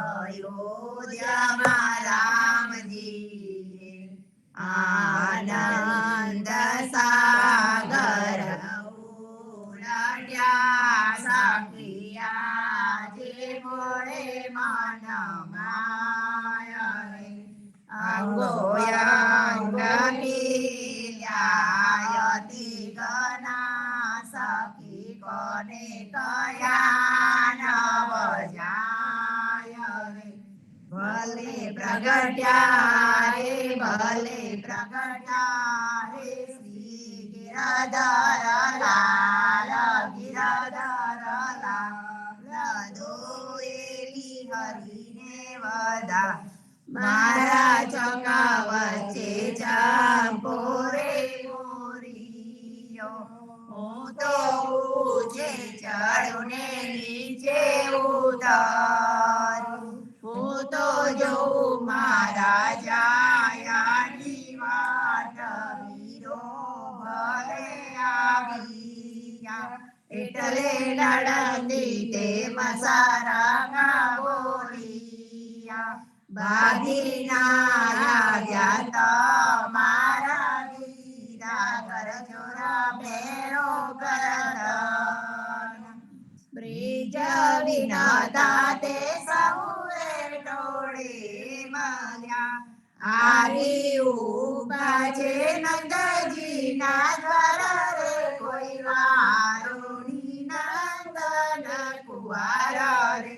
અયોધ્યામાં રામજી રે. આનંદ સાગર ઉલટ્યા સખિયા જે મોડે મન માય રે. અંગો અંગ મિલ્યાયતિ ગના, સખી કોને કયા નવ જાય રે. ભલે પ્રગટ્યા રે, ભલે પ્રગટ્યા રે, શ્રી ગિરધર લાલ, ગિરધર લાલ દોયેલી હરિને વધા, મારા ચોકા વચ્ચે ચંપો રે મોરિયો. હું તો ઊંચે ચડું ને નીચે ઉતરું, હું તો જોઉં મારા જાયાની વાટ, વીરો ભલે આવ્યા, એટલે લડતી તે મસારા બોલિયા. બાધીના રાજા તમારા વીરા, કર ચોરા ભેરો કરતન, બ્રિજ વિનતા તે સૌએ ટોળે મળ્યા. આવી ઉભા છે નંદજીના દ્વાર રે, કોઈ વારુણી નંદન કુંવર રે.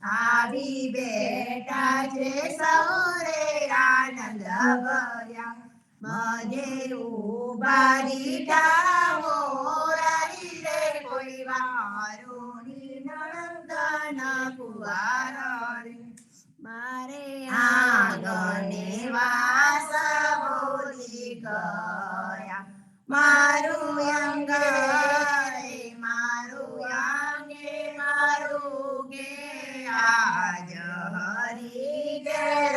આવી બેઠા છે સૌરે આનંદ ભર્યા, મને ઉભા દીઠા મોરારી રે, કોઈ વારુણી નંદન કુંવર રે. મારે આંગણે વાસ બોલી ગયા, મારું અંગ મારું આંગે મારું ગે, આજ હરી ઘેર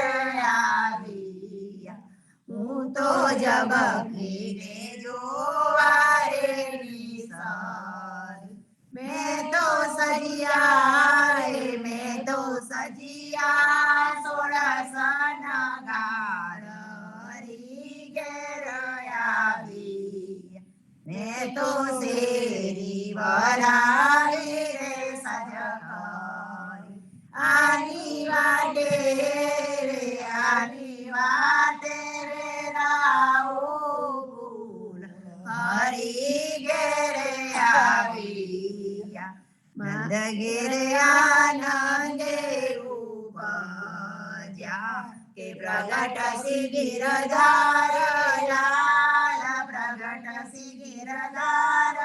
આવ્યા. હું તો જબકીને જોવા રે નિસરી, મેં તો સજિયા રે, મેં તો સજિયા 16 નગાર હરી ઘેર આવ્યા. મેં તો શેરી વરાળી રે સજ કરી, આની વાટે રે આની વાટે રે રાઉ ફૂલ હરી ઘેરે આવ્યા મંદ ઘેરે આનંદે ઉપજ્યા કે પ્રગટ શ્રી ગિરધાર લાલ પ્રગટ શ્રી ગિરધાર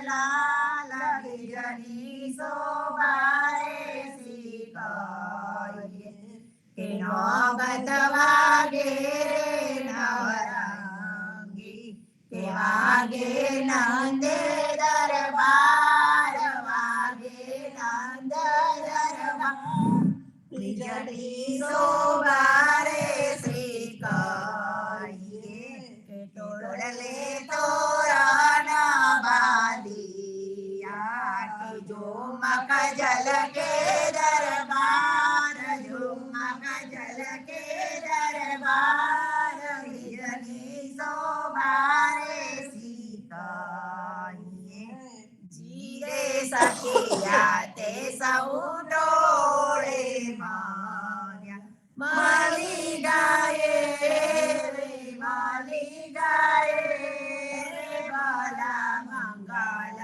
લાલ ગિરની શોભા રે શ્રી કહીએ કે નોબત વાગે રે નવરંગી કે વાગે નંદે દરબાર વાગે નંદ દરબાર ત્રિજડી શોભા રે શ્રી કહીએ કે તોરલે તોરણ બાંધિયા કે ઝુમક ઝલકે દરબાર ઝુમક ઝલકે દરબાર ત્રિજડી શોભા રે શ્રી કહીએ જીરે સખિયા તે સૌ ડોળે માર્યા માલી ગાયે રે માલી ગાયે રે ભલા મંગલ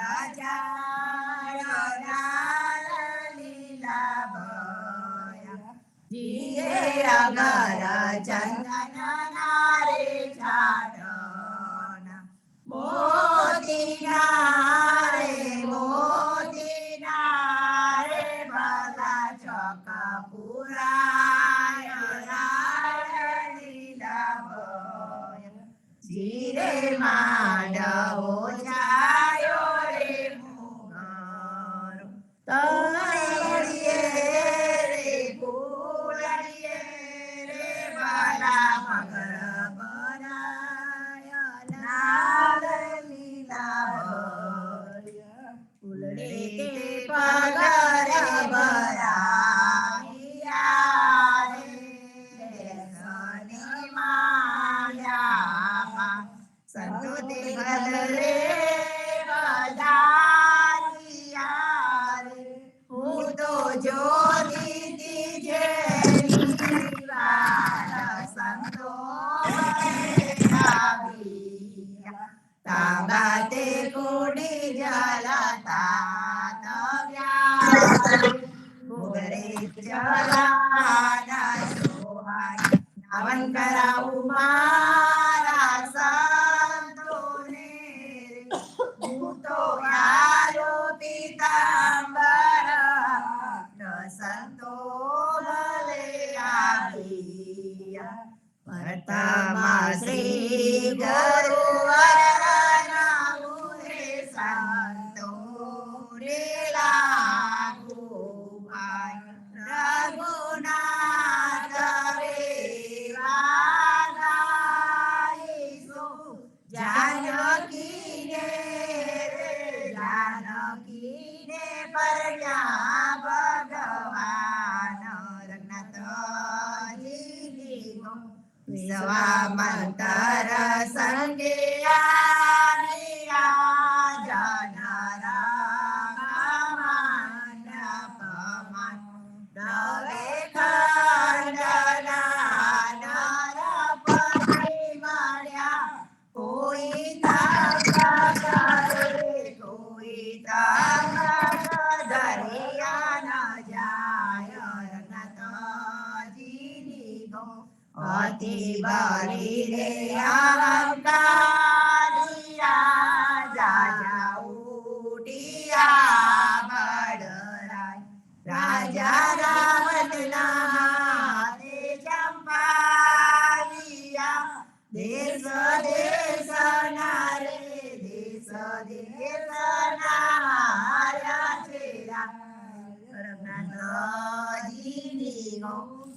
ચારણ લીલા ભયા જીએ અગર ચંદન નારે ચાટના મોતી નારે મોતી નારે ભલા ચોકા પુરાય લીલા ભયા જીરે માંડવો છાયો રે મુગરો તળિયે રે ફૂલડીએ રે ભલા મગર ભરાય લાલ લીલા ભયા ફૂલડે તે પગર ભરાયા રે સની માયા સંતો તે ભલે બધારિયા રે હું તો જોતી જે સંતો તાબાતે કોડી જલતા તવ્યા ભોગરે જલાના સોહાય નાવન કરાવું મારા સંતોને હું તો યારો પીતાંબર સંતો ભલે આવ્યા વર્તમાં શ્રી ગુરુવર નામું રે સંતો રે લાગુ ભાઈ રઘુનાથ રે વાગાઈશું જાનકીને પરણ્યા ભગવાન રઘુનાથજી વિશ્વામંતર સંગે આવ્યા જનરાગમન પમાન નવે ખંડના નરપતિ મળ્યા કોઈ તંગ કરે કોઈ તંગ દરિયા ન જાય રઘુનાથજીની ગો અતિ બળી રે અહંકારિયા રાજા ઉઠિયા બળરાય રાજા રાવણના તે ચંપાલિયા દેશ દેશના રે દેશ દેશના હાર્યા છેરા રઘુનાથજીની ગો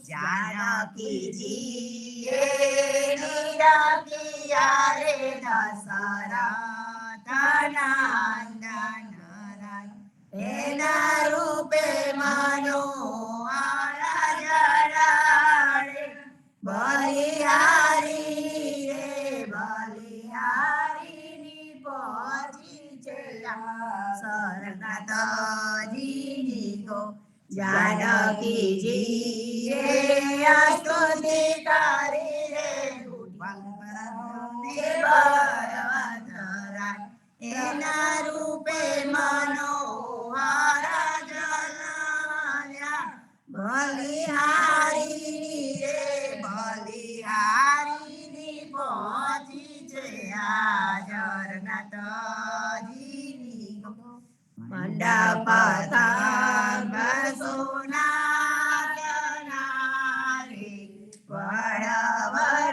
जानकी निरकिया रे दशरथ नंदन राय एना रूपे मनो जड़े बलिहारी रे बलिहारी नी पहुंची चला सरनाथजी नी गो જાનકીજીએ સ્તુતિ કરી રે બળવંતરાય એના રૂપે મનોહર જન્મ્યા બલિહારી રે બલિહારી પહોંચી છે હાજર નાથજીની મંડપ તાંગ સોના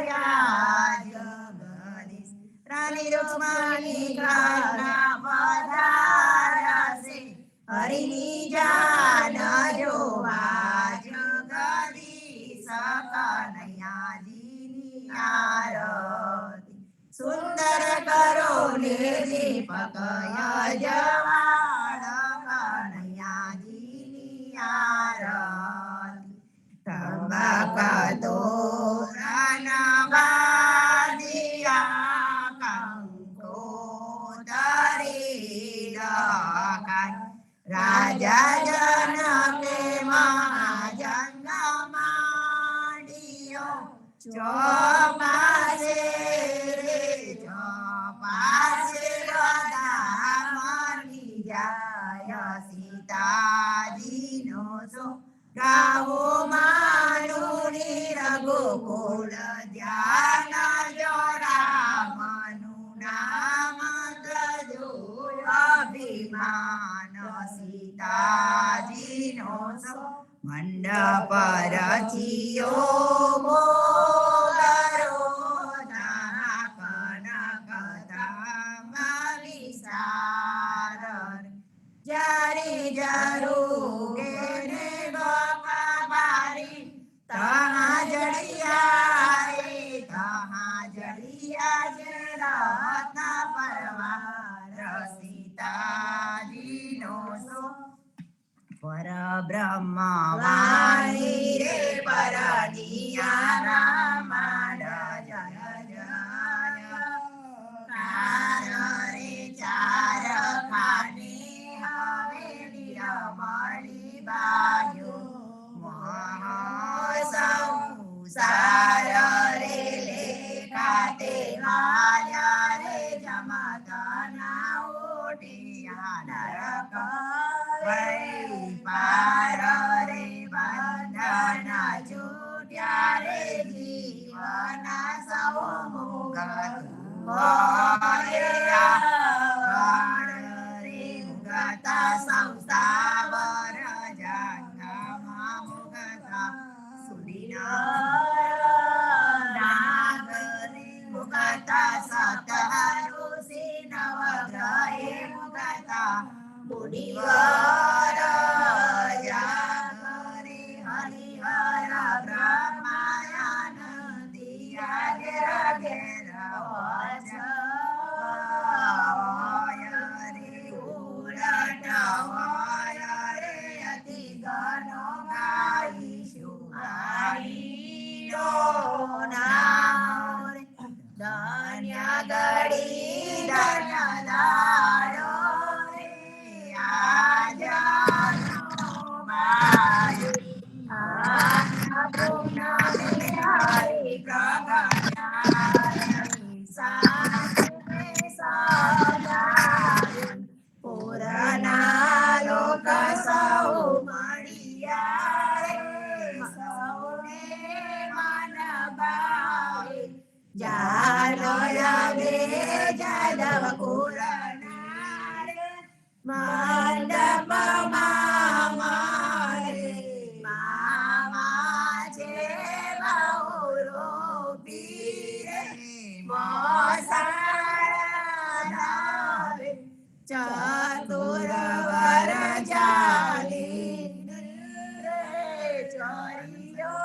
વળવર્યા જગદીશ રાની રૂક્ષ્મણી ઘરના પધાર્યા છે હરિની જાન જોવા જગદીશ કનૈયાજીની આરતી સુંદર કરો ને દીપક યજવાળ કનૈયાજીની આરતી તંબાક તોરણ બાંધિયા કંકોતરી ડકાય રાજા જનકે મહાજન માંડિયો ચોપાસે રે ચોપાસે બધા મની જાય સીતાજીનો સો ગાવો માનુની રઘુકુળ ધ્યાન જો રામનું નામ તજો અભિમાન સીતાજીનો સો મંડપ રચિયો મોગરો કનકધામા વિસાર જ્યારે જરૂર તહા જડિયા જે રત્ન પરવાર સીતાજીનો સો પરબ્રહ્મ વાણી રે પરનિયા રામાડ જય જય કાર રે ચાર ખાને હવે નિરમળી બાયો સંસાર રે લેખાતે માયા રે જમતના ઓઢિયા નરક પાર રે બંધન છૂટ્યા રે જીવન સૌ મુગત રે મુગત સંસ્થાવર જંગમા મુગત નાગરે મુગત સતઋષિ નવગ્રહે મુગત મુનિવર જાગરે હરિહર બ્રહ્માનંદિયા ઘેર ઘેર હોય રે ઉલટ હોય રે અતિ ગનો ગાઈશું હરિનો નામ રે ધન્ય ગળી ધન્ય દાડો રે આજાનો માય આના પૂર્ણમે હરિ પ્રગટ્યા સાચે સદાય પુરાના લોક સૌ મળ્યા રે સૌને મન ભાવે જાનો રે જાદવ કુળના રે મંડપમાં મારે મામા છે બહુરો પીરે મોસાળા ચતુર વર જાલી ચોરીઓ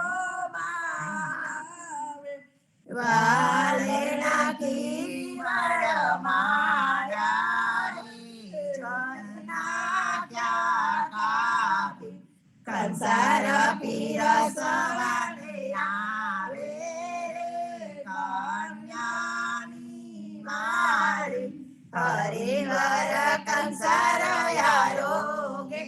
વાલે નાખી વળ મારા ચના ક્યાં કાપી કંસાર પીરસવાને આવે રે કન્યાની મારી હરિવર કંસાર યારો રે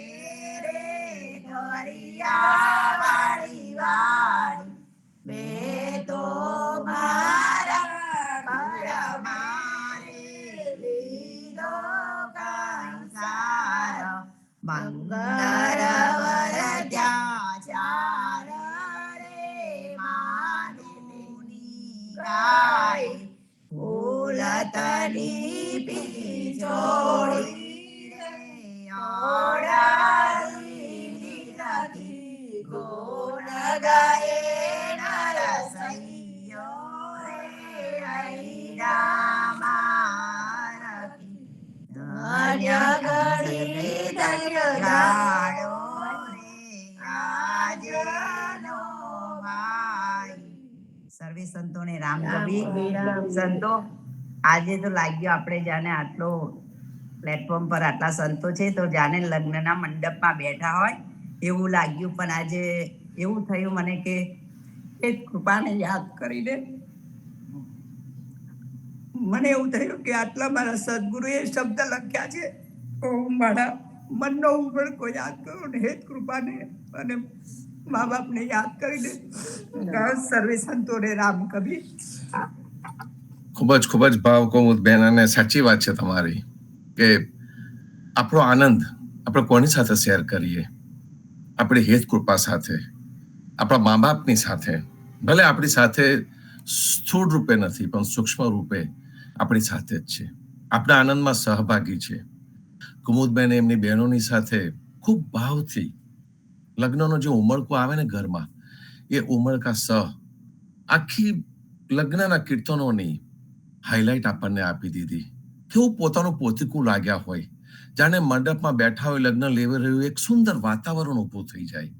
મંગળવર ત્યાં ચાર રે માનુની ગાય ફૂલ તલી પીછોડી રે ઓડારી નથી ગુણ ગાયે નરસૈયો રે રામારતી ધન્ય ઘડી ધન્ય જાડો રે આજનો ભાઈ. સર્વે સંતોને રામ કબીર. સંતો, આજે તો લાગ્યો આપણે જાણે આટલો પ્લેટફોર્મ પર આટલા સંતો છે તો જાણે લગ્નના મંડપમાં બેઠા હોય એવું લાગ્યું. પણ આજે એવું થયું મને કે એ કૃપાને યાદ કરીને મને એવું થયું કે આટલા મારા સદગુરુએ શબ્દ લખ્યા છે તો હું મારા મનનો ઉઘડકો યાદ કરું ને હે કૃપાને અને મા બાપને યાદ કરીને સર્વે સંતોને રામ કબીર. ખૂબ જ ભાવ કુમુદબેન, અને સાચી વાત છે તમારી કે આપણો આનંદ આપણે કોની સાથે શેર કરીએ? આપણી હેત કૃપા સાથે, આપણા મા બાપની સાથે. ભલે આપણી સાથે સ્થૂળ રૂપે નથી પણ સૂક્ષ્મ રૂપે આપણી સાથે જ છે, આપણા આનંદમાં સહભાગી છે. કુમુદબેન એમની બહેનોની સાથે ખૂબ ભાવથી લગ્નનો જે ઉમળકો આવે ને ઘરમાં, એ ઉમળકા આખી લગ્નના કીર્તનોની હાઇલાઇટ આપણને આપી દીધી. કેવું પોતાનું પોતીકું લાગ્યા હોય, જાણે મંડપમાં બેઠા હોય, લગ્ન લેવી રહ્યું એક સુંદર વાતાવરણ ઊભું થઈ જાય.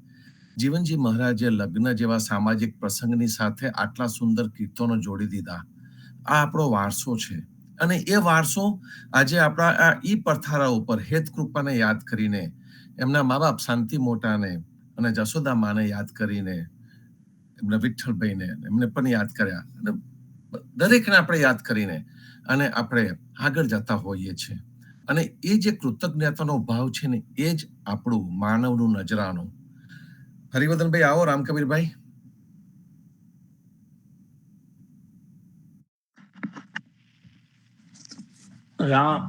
જીવનજી મહારાજે લગ્ન જેવા સામાજિક પ્રસંગની સાથે આટલા સુંદર કીર્તનો જોડી દીધા. આ આપણો વારસો છે, અને એ વારસો આજે આપણા આ ઈ પથારા ઉપર હેત કૃપાને યાદ કરીને, એમના મા બાપ શાંતિ મોટાને અને જશોદા માને યાદ કરીને, એમના વિઠ્ઠલભાઈને એમને પણ યાદ કર્યા, અને દરેકને આપણે યાદ કરીને અને આપણે આગળ જતા હોઈએ છીએ. અને એ જે કૃતજ્ઞતાનો ભાવ છે ને, એ જ આપણું માનવનું નજરાનું. હરિવર્ધનભાઈ આવો, રામકબીરભાઈ. રામ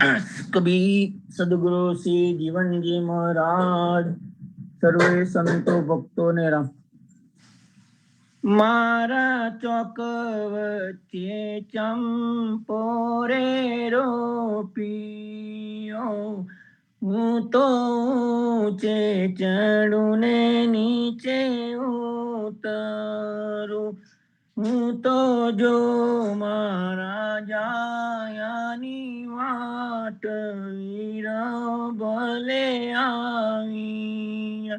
કબીર સદગુરુ શ્રી જીવનજી મહારાજ, સર્વે સંતો ભક્તોને રામ. મારા ચોક વચ્ચે ચંપો રે રોપિયો, હું તો ઊંચે ચડું ને નીચે ઉતરું. હું તો જો મારા જાયાની વાટ વીર ભલે આવી,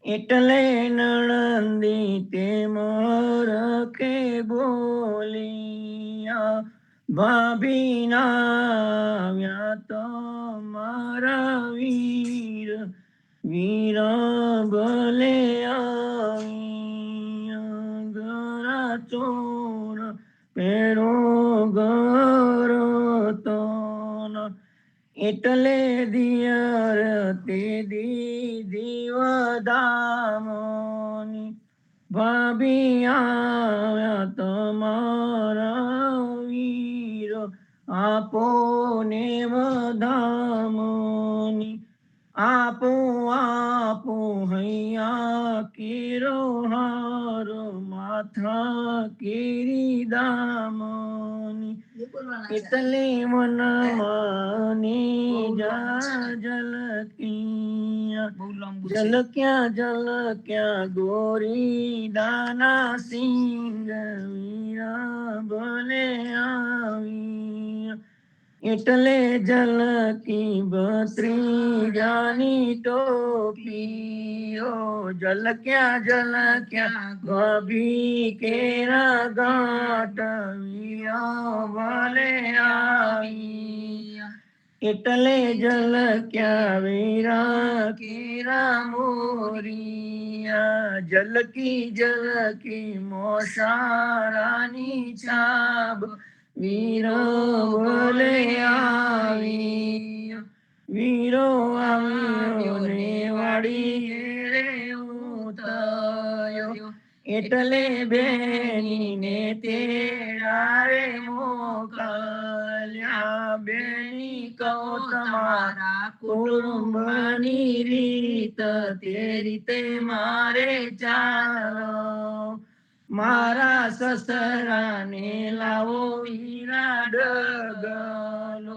એટલે નણંદી તે મોર કે બોલિયા, ભાભી ના આવ્યા તો મારા વીર વીર ભલે આવ્યા. ગરા ચોર પેરો ગરો તોન, એટલે દિયર તે દીદી વધામણી, ભાભી આવ્યા તમારા વીર આપો ને વધામણી. આપો આપો હૈયા કેરો હાર, માથા કેરી દામની, એટલે મન માની જલક્યા ગોરી દાના સિંગ, વીરા ભલે આવી, એટલે જલકી ભત્રીજાની ટોપી. ઓ જલક્યા ભાભી કેરા ગાંઠ, વીરા ભલે આવી, એટલે જલક્યા વીરા કેરા મોરિયા. જલકી મોસારાની છાબ, વીરો ભલે આવી, વીરો આવ્યો ને વાડી રે ઉતાયો, એટલે બેનીને તેડા રે મોકલ્યા. બેની કહો તમારા કુટુંબની રીત તે રીતે મારે ચાલો. મારા સસરાને લાવો વીરા ડગલો,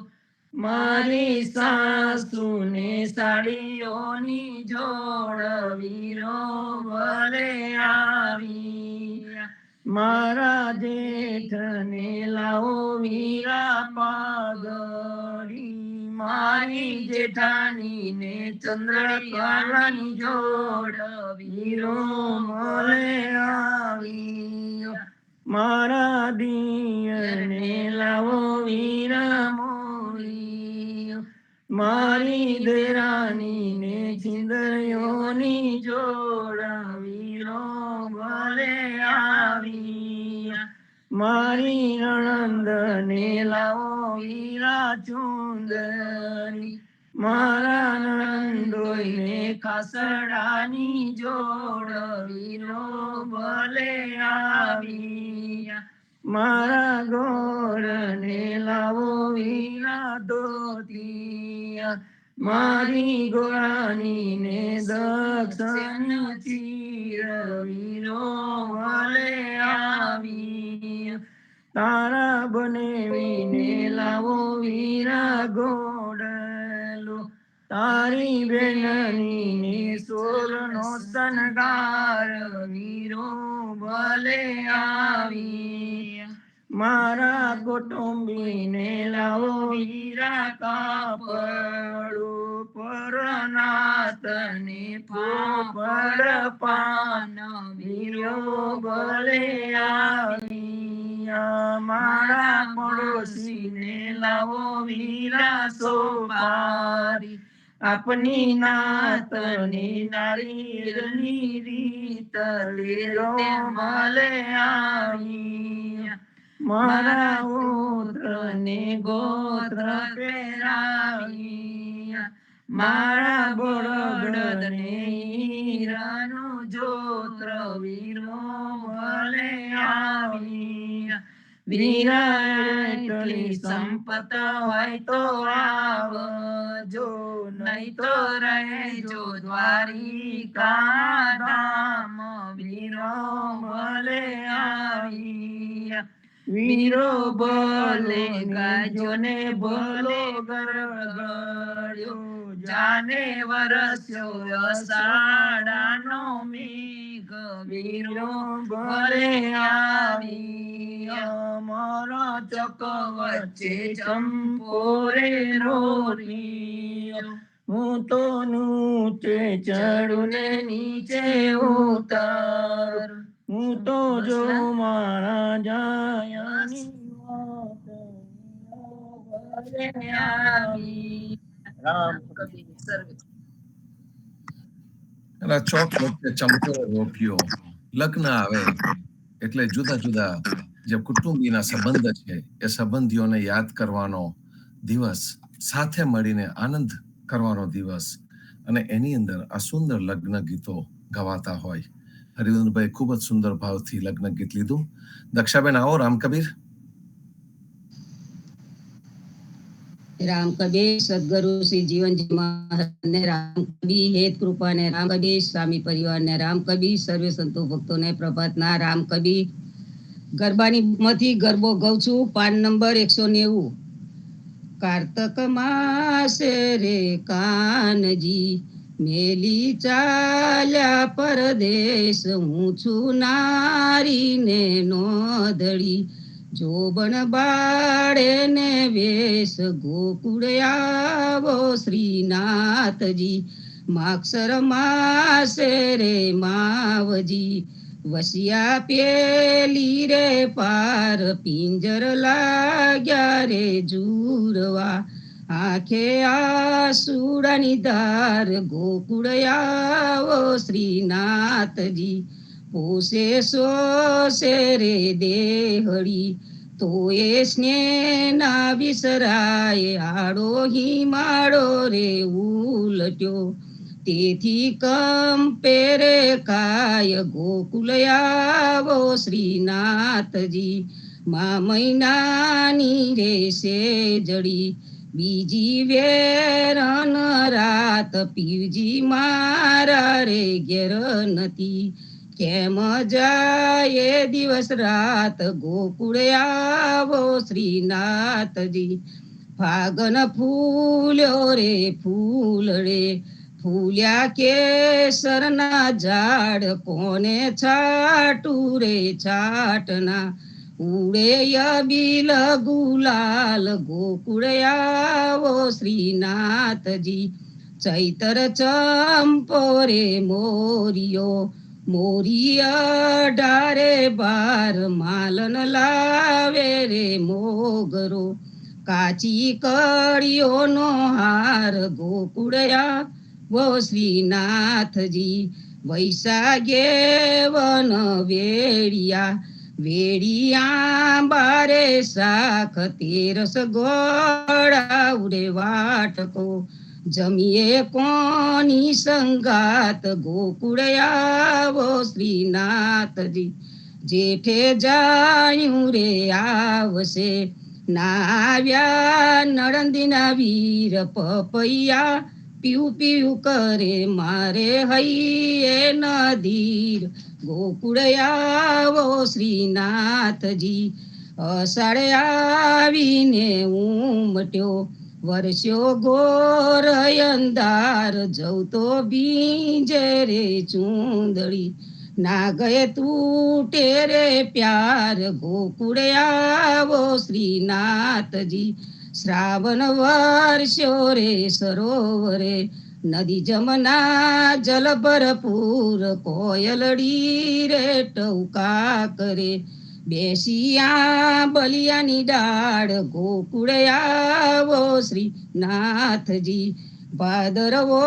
મારી સાસુને સાડીઓની જોડ વીરો ભલે આવી. મારા જેઠને લાવો વીરા પાઘડી, મારી જેઠાણીને ચંદ્રકલાની જોડ વીરો ભલે આવી. મારા દિયરને લાવો વીરા મોરી, મારી દેરાણીને ચિંદરીઓની જોડ વીરો ભલે આવી. મારી નણંદને લાવો વીરા ચુંદરી, મારા નણંદોઈને ખાસડાની જોડ વીરો ભલે આવી. મારા ગોરને લાવો વીરા ધોતી, મારી ગોરાણીને દક્ષિણ ચીર વીરો ભલે આવી. તારા બનેવીને લાવો વીરા ગોડલો, તારી બેનનીને સોરનો શણગાર વીરો ભલે આવી. મારા કુટુંબીને લાવો વીરા કાપડો, પરનાતને પોપડ પાન વીરો ભલે આવી. મારા પડોશીને લાવો વીરા સોપારી, આપની નાતની નારીની રીત લેરો ભલે આવી. મારા ઉત્રને ગોત્ર પહેરાવી, મારા બળદને હીરાનું જોત્ર વીરો ભલે આવી. વીરા એટલી સંપત હોય તો આવજો, નહીં તો રહેજો દ્વારિકા ધામ વીરો ભલે આવી. વીરો ભલે ગાજો ને ભલો ગરગડ્યો, જાને વરસ્યો અષાઢનો મેઘ વીરો ભલે આવી. અમારો ચક વચ્ચે ચંપોરે રોરી, હું તો નૂચે ચડું ને નીચે ઉતર, હું તો જો મારા જાયાની વાત ભલે આવી. રામ કવિ સર્વે. એના ચોક વચ્ચે ચંપો રોપ્યો. લગ્ન આવે એટલે જુદા જુદા જે કુટુંબીના સંબંધ છે એ સંબંધીઓને યાદ કરવાનો દિવસ, સાથે મળીને આનંદ કરવાનો દિવસ, અને એની અંદર આ સુંદર લગ્ન ગીતો ગવાતા હોય. હરિવંદભાઈ ખૂબ જ સુંદર ભાવથી લગ્ન ગીત લીધું. દક્ષાબેન આવો. રામ કબીર. રામ કબીર સદગુરુ શ્રી જીવનજી મહારાજને રામ કબીર હેત કૃપાને રામ કબીર સ્વામી પરિવારને રામ કબીર સર્વે સંતો ભક્તોને પ્રભાતના રામ કબીર. ગરબાની માંથી ગરબો ગાઉં છું, પાન નંબર 190. કાર્તક માસે રે કાનજી મેલી ચાલ્યા પરદેશ, હું છું નારીને નોંધળી, જોબન બાળે ને વેશ, ગોકુળ આવો શ્રીનાથજી, માક્ષર માસે રે માવજી, વસિયા પેલી રે પાર, પિંજર લાગ્યા રે જુરવા, આંખે આસુડાની ધાર, ગોકુળ આવો શ્રીનાથજી, પોસે સોસે રે દેહળી, તો એ સ્નેહ ના વિસરાય, આડો હિમાડો રે ઉલટ્યો, તેથી કંપે રે કાય, ગોકુળ આવો શ્રીનાથજી, મહિનાની રેશે જડી બીજી વેરન રાત પીવજી મારા રે ઘેર નથી કેમ જાય દિવસ રાત ગોકુળે આવો શ્રીનાથજી ફાગન ફૂલ્યો રે ફૂલડે ફૂલ્યા કેસરના ઝાડ કોને છાટું રે છાટના ઉડે અબીલ ગુલાલ ગોકુળે આવો શ્રીનાથજી ચૈતર ચંપો રે મોરિયો મોરિયા ડારે બાર માલન લાવે રે મોગરો કાચી કળીઓનો હાર ગોકુળયા વો શ્રીનાથજી વૈશાગે વન વેડિયા બારે શાખ તેરસ ગોળાવડે વાટકો જમીએ કોની સંગાત ગોકુળે આવો શ્રીનાથજી જેઠે જાણ્યું રે આવશે નાવ્યા નળંદીના વીર પપૈયા પીવું પીવું કરે મારે હૈયે નદીર ગોકુળે આવો શ્રીનાથજી અષાઢે આવીને ઉમટ્યો વર્ષો ઘોર અંધાર જવતો ભીંજે રે ચૂંદડી ના ગયે તૂટે રે પ્યાર ગોકુળે આવો શ્રીનાથજી શ્રાવણ વર્ષો રે સરોવરે નદી જમના જલ ભરપૂર કોયલડી રે ટૌકા કરે બેસિયા બલિયાની ડાળ ગોકુળે આવો શ્રીનાથજી ભાદરવો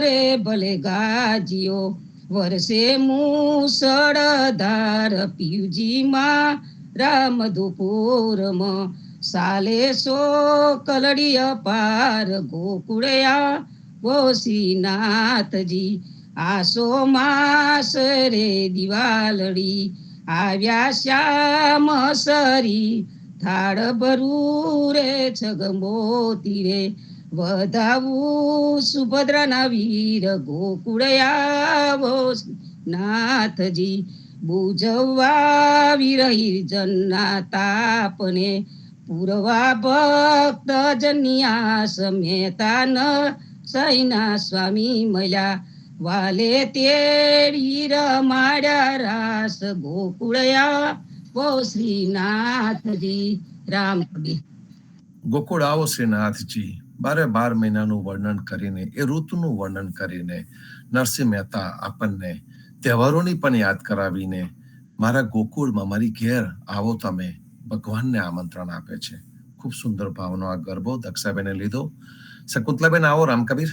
રે ભલે ગાજીઓ વર્ષે મુસળધાર પીવજીમાં રામધુપુરમાં સાલે સો કલડી અપાર ગોકુળે આવો શ્રીનાથજી આસો માસ રે દિવાલડી આવ્યા શ્યામ સરી થાળ ભરું રે છગમોતી રે વધાવું સુભદ્રાના વીર ગોકુળે આવો નાથજી બુજવા વિરહીર જનના તાપને પૂરવા ભક્ત જન્યાસ મહેતા ન સૈના સ્વામી મળ્યા વાલે તેડી રમાડ્યા રાસ ગોકુળયા વો શ્રીનાથજી રામ કબીર ગોકુળ આવો શ્રીનાથજી 12 મહિનાનું વર્ણન કરીને એ ઋતુનું વર્ણન કરીને નરસિંહ મહેતા આપણને તહેવારોની પણ યાદ કરાવીને મારા ગોકુળમાં મારી ઘેર આવો તમે ભગવાનને આમંત્રણ આપે છે. ખૂબ સુંદર ભાવનો આ ગરબો દક્ષાબેને લીધો. શકુંતલાબેન આવો. રામકબીર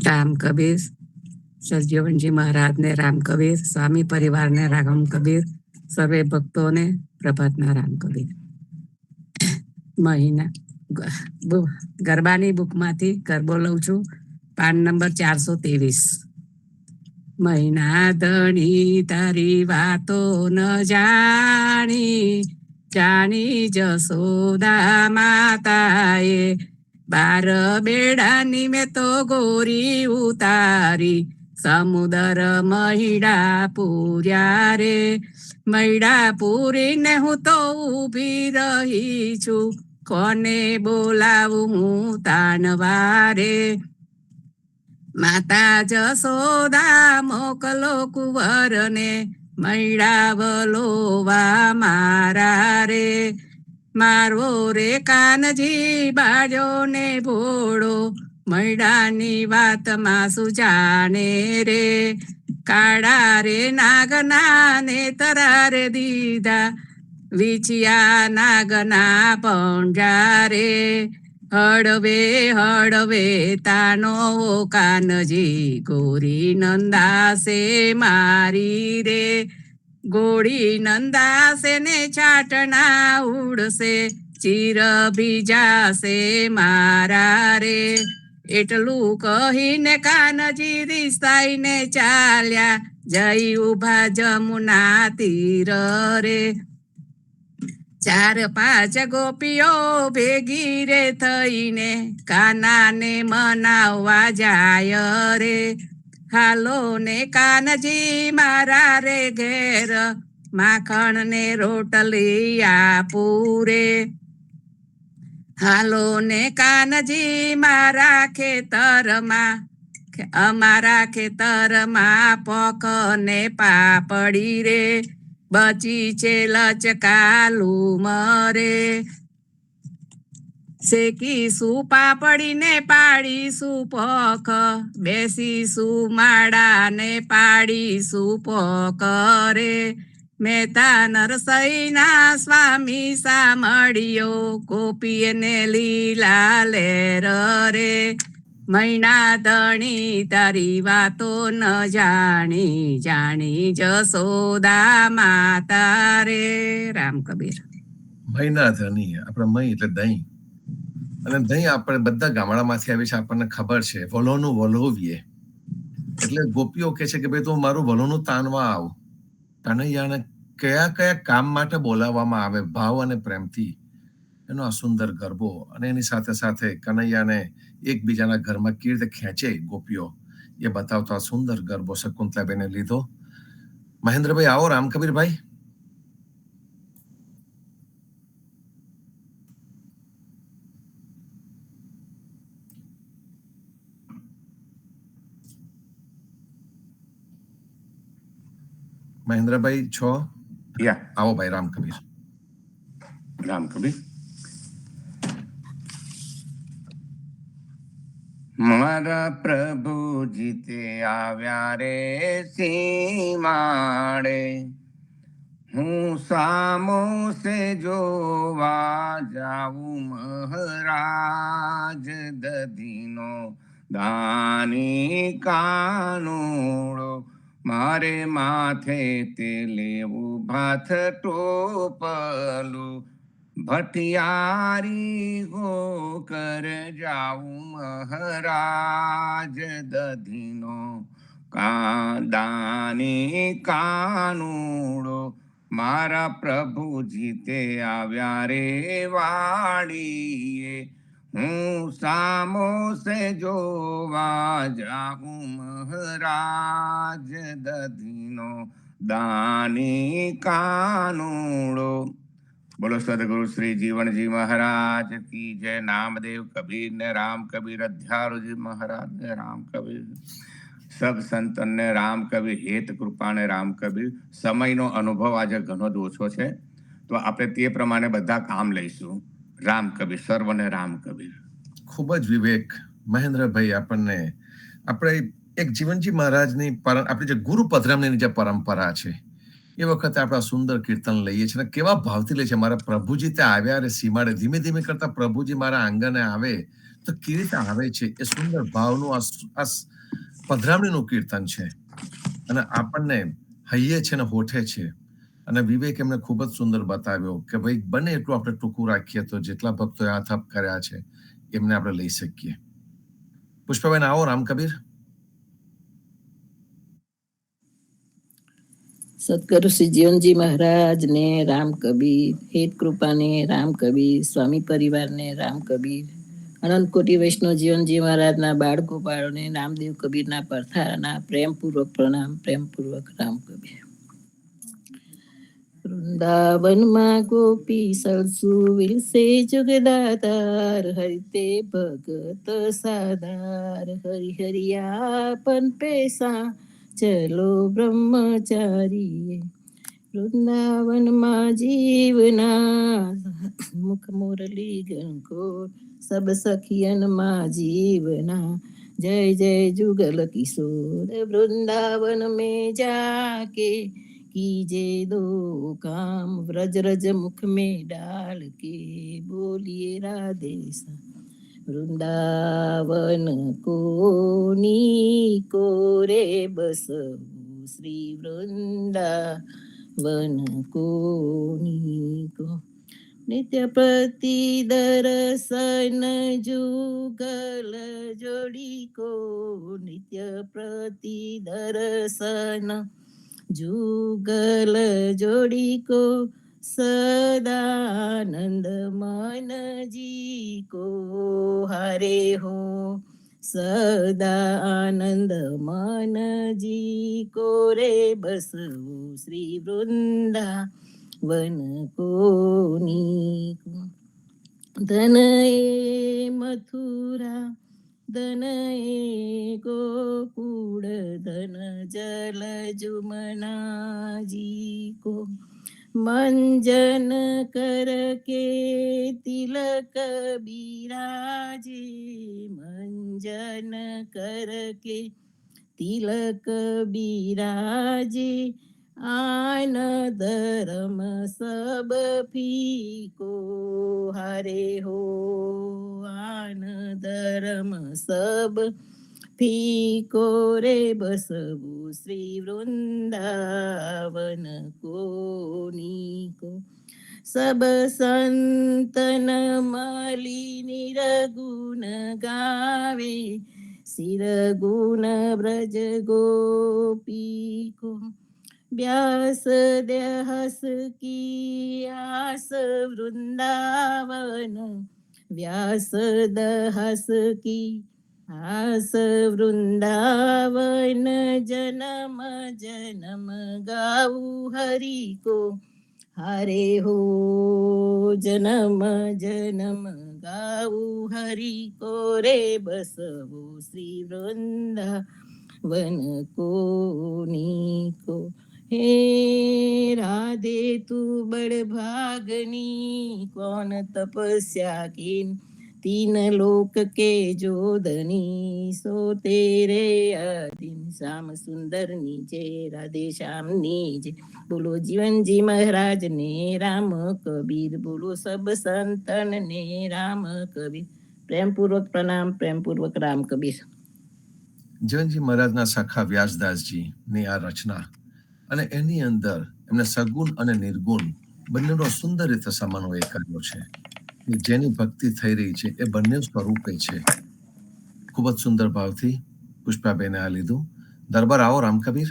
રામ કબીર સજીવનજી મહારાજને રામ કબીર સ્વામી પરિવારને રામ કબીર સર્વે ભક્તોને પ્રભાતના રામ કબીર. મહિના ગરબાની બુકમાંથી ગરબો લઉં છું. PAN number 423. મહિના ધણી તારી વાતો ન જાણી જસોદા માતાએ 12 બેડાની મેં તો ગોરી ઉતારી સમુદર મહિડા પૂર્યા રે મહિડા પૂરીને હું તો ઊભી રહી છું કોને બોલાવું હું તાનવારે માતા જસોદા મોકલો કુંવરને મહિડા વલોવા મારા રે મારો રે કાનજી બાળ્યો ને ભોળો મહિડાની વાતમાં સુજાણે રે કાળા રે નાગના ને તરારે દીધા વિછિયા નાગના પંજા રે હળવે તાનો કાનજી ગોરી નંદાસે મારી રે ગોળી નંદાસે ને છાટણા ઉડશે ચીર બીજાશે મારા રે એટલું કહીને કાનજી રિસાઈને ચાલ્યા, જઈ ઉભા જમુના તીર રે. 4-5 ગોપીઓ ભેગી રે થઈને કાનાને મનાવવા જાય રે. હાલો ને કાનજી મારા રે ઘેર, માખણ ને રોટલી આપું રે. હાલો ને કાનજી મારા ખેતરમાં, અમારા ખેતરમાં પોખ ને પાપડી રે, બચી છે લચકાલું મરે. શેકીશું પાપડી ને પાડીશું પોખ, બેસીશું માળા ને પાડીશું પોખ રે. મહેતા નરસૈના સ્વામી સામળિયો, ગોપીએ ને લીલા લેર રે. મૈના ધણી તારી વાતો ન જાણી, જાણી જસોદા માતા રે. રામ કબીર. મહીના ધની, આપણે મહી એટલે દહીં, અને દહીં આપણે બધા ગામડામાંથી આવી છે, આપણને ખબર છે. વલોનું વલોવીએ એટલે ગોપીઓ કે છે કે ભાઈ તું મારું વલોનું તાનવા આવ. કનૈયાને કયા કયા કામ માટે બોલાવવામાં આવે, ભાવ અને પ્રેમથી. એનો આ સુંદર ગરબો, અને એની સાથે સાથે કનૈયાને એકબીજાના ઘરમાં કેવી રીતે ખેંચે ગોપીઓ, એ બતાવતો આ સુંદર ગરબો શકુંતલાબેને લીધો. મહેન્દ્રભાઈ આવો, રામકબીરભાઈ. મહેન્દ્રભાઈ છો? આવો ભાઈ રામકબીર. રામકબીર. મારા પ્રભુજી તે આવ્યા રે સીમાડે, હું સામો સે જોવા જાઉં મહારાજ. દધીનો દાની કાનુડો, મારે માથે તે લેવું ભાથ ટોપલું. ભટિયારી ગોકર જાઉં મહારાજ. દધીનો દાની કાનુડો, મારા પ્રભુજી તે આવ્યા રે વાડીએ, હું સામો સે જોવા જાઉં મહારાજ. દધીનો દાની કાનુડો. બોલો સદગુરુ શ્રી જીવનજી મહારાજ કી જય. નામદેવ કબીર ને રામ કબીર, અધ્યારુજી મહારાજ ને રામ કબીર, સબ સંતન ને રામ કબીર, હેત કૃપા ને રામ કબીર. સમયનો અનુભવ આજે ઘણો જ ઓછો છે, તો આપણે તે પ્રમાણે બધા કામ લઈશું. રામ કબીર, સર્વને રામ કબીર. ખૂબ જ વિવેક મહેન્દ્રભાઈ. આપણને આપણે એક જીવનજી મહારાજની આપણી જે ગુરુ પધરામણીની જે પરંપરા છે, એ વખતે આપણે સુંદર કીર્તન લઈએ છીએ, કેવા ભાવથી લે છે. મારા પ્રભુજી ત્યાં આવ્યા રે સીમાડે, ધીમે ધીમે કરતા પ્રભુજી મારા આંગણે આવે તો કેવી રીતે આવે છે, એ સુંદર ભાવનું આ પધરામણીનું કીર્તન છે, અને આપણને હૈયે છે ને હોઠે છે. અને વિવેક એમને ખૂબ જ સુંદર બતાવ્યો કે ભાઈ બને એટલું આપણે ટૂંકું રાખીએ તો જેટલા ભક્તોએ હાથ અપ કર્યા છે એમને આપણે લઈ શકીએ. પુષ્પાબેન આવો, રામકબીર. સદગુરુ શ્રી જીવનજી મહારાજ ને રામ કબીર, હેત કૃપા ને રામ કબીર, સ્વામી પરિવાર ને રામ કબીર, અનંત કોટી વૈષ્ણવ જીવનજી મહારાજના બાળ ગોપાળોને નામદેવ કબીરના પરથારાના પ્રેમપૂર્વક પ્રણામ, પ્રેમપૂર્વક રામ કબીર. વૃંદાવનમાં ગોપી સલસુ વિલસે જુગદાતાર, હરિતે ભગત સાધાર, હરિ હરિયાપન પેસા ચલો બ્રહ્મચારી. વૃંદાવનમાં જીવના મુખ મુરલી ગણગોર, સબ સખિયનમાં જીવના જય જય જુગલ કિશોર. વૃંદાવન में जाके कीजे दो काम, व्रज रज मुख में डाल के बोलिए राधे सा. वृंदावन को नीको रे बसो, श्री वृंदावन को नीको. નિત્ય પ્રતિ દર્શન જુગલ જોડી કો, નિત્ય પ્રતિ દર્શન જુગલ જોડી કો, સદાનંદ મન જી को हरे हो, सदा आनंद मन जी को रे बसवो श्री वृंदावन को नीको। धन ए मथुरा धन ए गोकुल धन जल जुमना जी को, मंजन करके तिलक बिराजे, मंजन करके तिलक बिराजे, आन धर्म सब फीको हरे हो, आन धर्म सब फीको रे बसवो श्री वृंदावन को नीको। सब संतन मली निरगुण गावे, सिर गुण ब्रज गोपी को, व्यास देहस की आस वृंदावन, व्यास दहस की आस वृंदावन, जन्म जन्म गाऊ हरि को हरे हो, जन्म जन्म गाऊ हरि को रे बसवो श्री वृंदावन को नीको। हे राधे तू बड़ भागनी, कौन तपस्या की, तीन लोक के जोधनी, सो तेरे अधीन, श्याम सुंदर नीचे राधे श्याम नीचे। बोलो जीवन जी महाराज ने राम कबीर, बोलो सब संतन ने राम कबीर। प्रेम पूर्वक प्रणाम, प्रेम पूर्वक राम कबीर। જીવનજી મહારાજના સખા વ્યાસદાસજી ની આ રચના અને એની અંદર એમને સગુણ અને નિર્ગુણ બંનેનો સુંદર રીતે સમન્વય કર્યો છે, જેની ભક્તિ થઈ રહી છે એ બંને સ્વરૂપે છે. ખૂબ જ સુંદર ભાવથી પુષ્પાબેને આ લીધું. દરબાર આવો રામકબીર.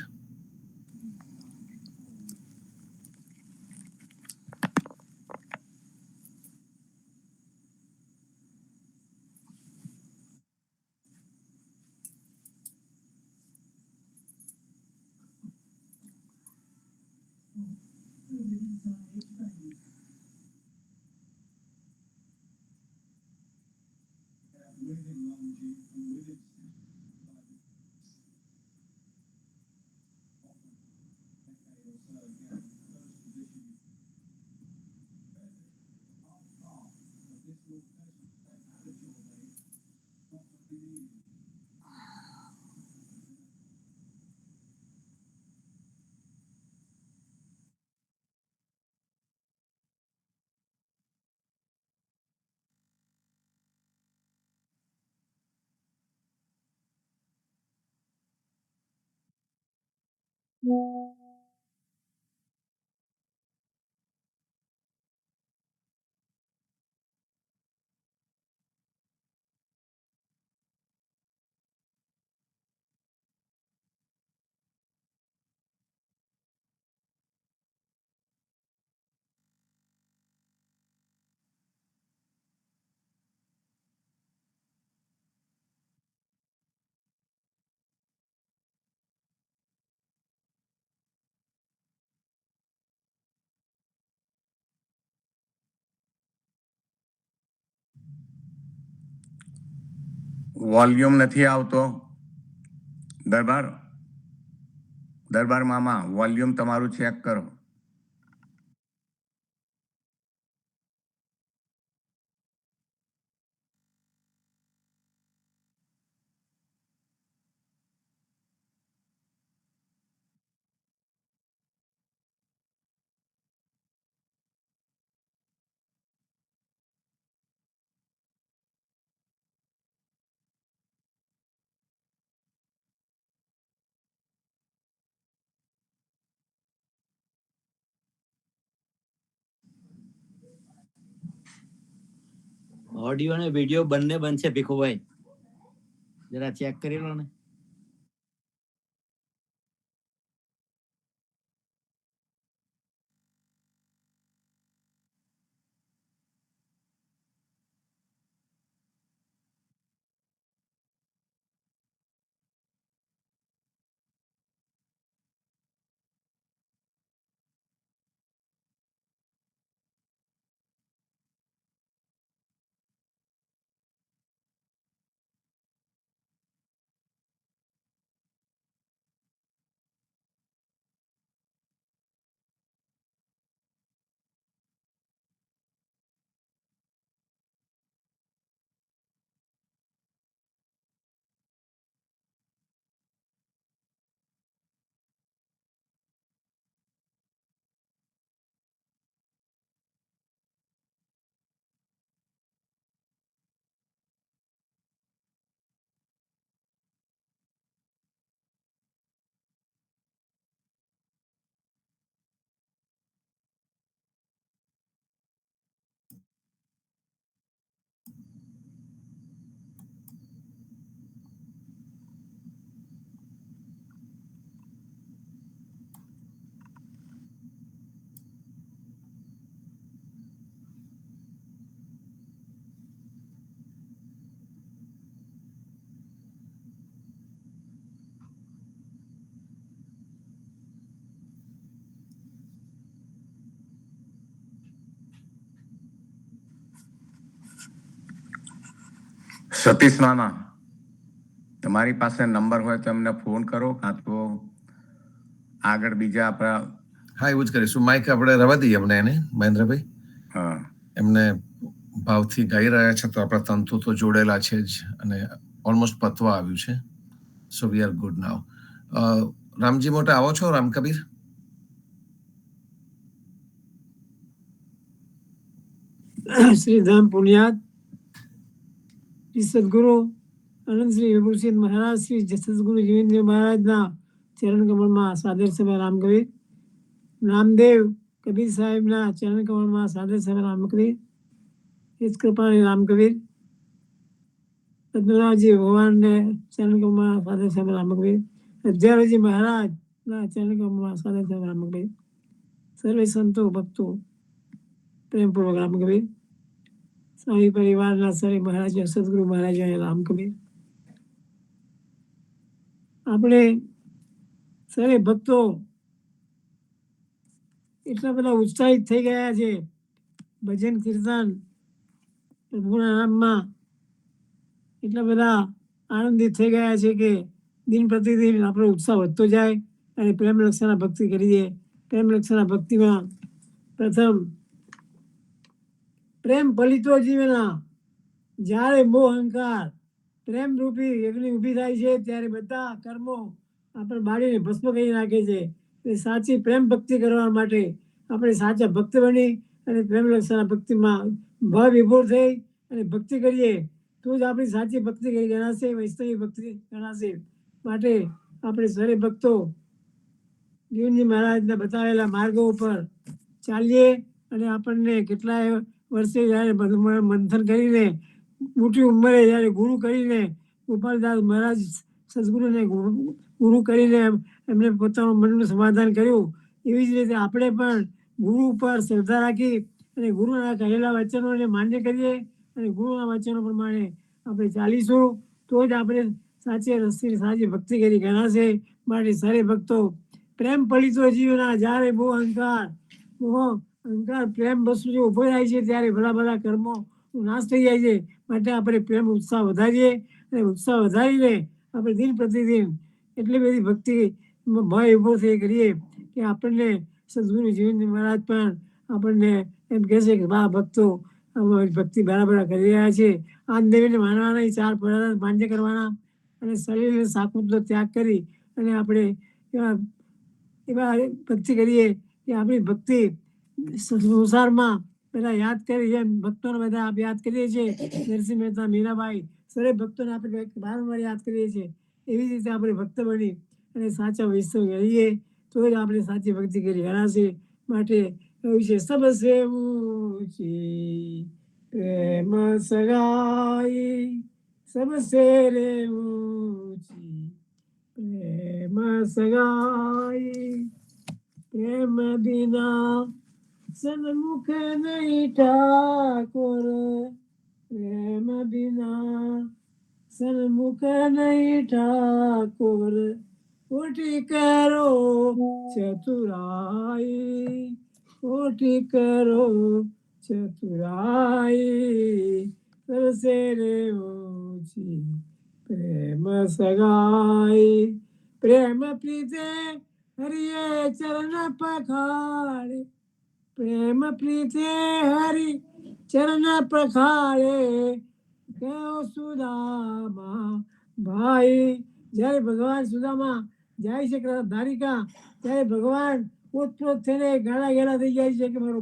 વોલ્યુમ નથી આવતો. દરબાર દરબાર મામા, વોલ્યુમ તમારું ચેક કરો. ઓડિયો અને વિડીયો બંને બનશે ભીખુભાઈ, જરા ચેક કરી લો ને. સતીશ નાના, તમારી પાસે નંબર હોય તો એમને ફોન કરો, કાં તો આગળ બીજા આપણા. હા, એવું જ કરીશું. માઇક આપણે રવા દઈએ અમને એને, મહેન્દ્રભાઈ. હા, એમને ભાવથી ગાઈ રહ્યા છે તો આપણા તંતુ તો જોડેલા છે જ, અને ઓલમોસ્ટ પતવા આવ્યું છે. સો વી આર ગુડ નાવ. રામજી મોટા આવો છો? રામ કબીર, શ્રી ધામ પુણ્યાત શ્રી સદગુરુ અનંત શ્રી વિભૂષિત મહારાજ શ્રી સદગુરુ જીવેન્દ્ર મહારાજના ચરણ કમળમાં સાદર સમય રામ કબીર. રામદેવ કબીર સાહેબના ચરણ કમળમાં સાદર સમય રામ કબીર. હિત કૃપાની રામ કબીર. પદ્મનાભજી ભગવાનને ચરણ કમળમાં સાદર સમય રામ કબીર. અધ્યારોજી મહારાજના ચરણ કમળમાં સાદર સમય રામ કબીર. સર્વે સંતો ભક્તો પ્રેમપૂર્વક રામ કબીર. સ્વામી પરિવારના સર્વે મહારાજ સદગુરુ મહારાજ રામ કબીર. આપણે સર્વે ભક્તો એટલા બધા ઉત્સાહિત થઈ ગયા છે ભજન કીર્તન પ્રભુના નામમાં, એટલા બધા આનંદિત થઈ ગયા છે કે દિન પ્રતિદિન આપણો ઉત્સાહ વધતો જાય અને પ્રેમ લક્ષણા ભક્તિ કરીએ. પ્રેમ લક્ષણા ભક્તિમાં પ્રથમ પ્રેમ પલિતો જીવના. જ્યારે મોહ અહંકાર પ્રેમ રૂપી અગ્નિ ઊભી થાય છે ત્યારે બધા કર્મો આપણે બાળીને ભસ્મ કરી નાખે છે. એ સાચી પ્રેમ ભક્તિ કરવા માટે આપણે સાચા ભક્ત બની અને પ્રેમ લક્ષણા ભક્તિમાં ભાવ વિભોર થઈ અને ભક્તિ કરીએ તો જ આપણી સાચી ભક્તિ કરી ગણાશે, વૈષ્ણવી ભક્તિ ગણાશે. માટે આપણે સર્વે ભક્તો જીવનજી મહારાજના બતાવેલા માર્ગો ઉપર ચાલીએ અને આપણને કેટલાય વર્ષે જ્યારે મંથન કરીને મોટી ઉંમરે જ્યારે ગુરુ કરીને ગોપાલદાસ મહારાજ સદગુરુને ગુરુ કરીને એમને પોતાનું મનનું સમાધાન કર્યું. એવી જ રીતે આપણે પણ ગુરુ ઉપર શ્રદ્ધા રાખી અને ગુરુના કહેલા વચનોને માન્ય કરીએ અને ગુરુના વચનો પ્રમાણે આપણે ચાલીશું તો જ આપણે સાચે રસ્તે સાચી ભક્તિ કરી ગણાશે. માટે સર્વે ભક્તો પ્રેમ પલિતો જીવના. જ્યારે બહુ અહંકાર પ્રેમ વસ્તુ જે ઉભો થાય છે ત્યારે ભલા કર્મો નાશ થઈ જાય છે. માટે આપણે પ્રેમ ઉત્સાહ વધારીએ અને ઉત્સાહ વધારીને આપણે દિન પ્રતિદિન એટલી બધી ભક્તિ ભાવ ઉભો થઈ કરીએ કે આપણને સદગુરુ જીવનજી મહારાજ પણ આપણને એમ કહે છે કે વાહ ભક્તો ભક્તિ બરાબર કરી રહ્યા છે. આ દેવીને માનવાના, ચાર પદાર્થ માન્ય કરવાના અને શરીરને સાકુતનો ત્યાગ કરી અને આપણે એવા ભક્તિ કરીએ કે આપણી ભક્તિ સંસારમાં બધા યાદ કરી, જેમ ભક્તોને બધા આપણે યાદ કરીએ છીએ, નરસિંહ મહેતા, મીરાબાઈ, સર્વે ભક્તોને આપણે વારંવાર યાદ કરીએ છીએ. એવી રીતે આપણે ભક્ત બની અને સાચા વૈષ્ણવ રહીએ તો જ આપણે સાચી ભક્તિ કરી ગણાશે. માટે એવું છે સબ સે ઊંચી प्रेम सगाई सबसे रे ऊंची, प्रेम सगाई प्रेम बिना सन्मुख नहीं ठाकुर, प्रेम बिना सन्मुख नहीं ठाकुर, कोटि करो चतुराई, कोटि करो चतुराई सबसे रे ऊंची, प्रेम सगाई प्रेम प्रीते हरिये चरण पखारे, प्रेम प्रीते हरि चरण पखारे, કયો સુદામા ભાઈ. જ્યારે ભગવાન સુદામા જાય છે દ્વારિકા, ત્યારે ભગવાન ઓતપ્રોત થઈને ગાળા ગેલા થઈ જાય છે કે મારો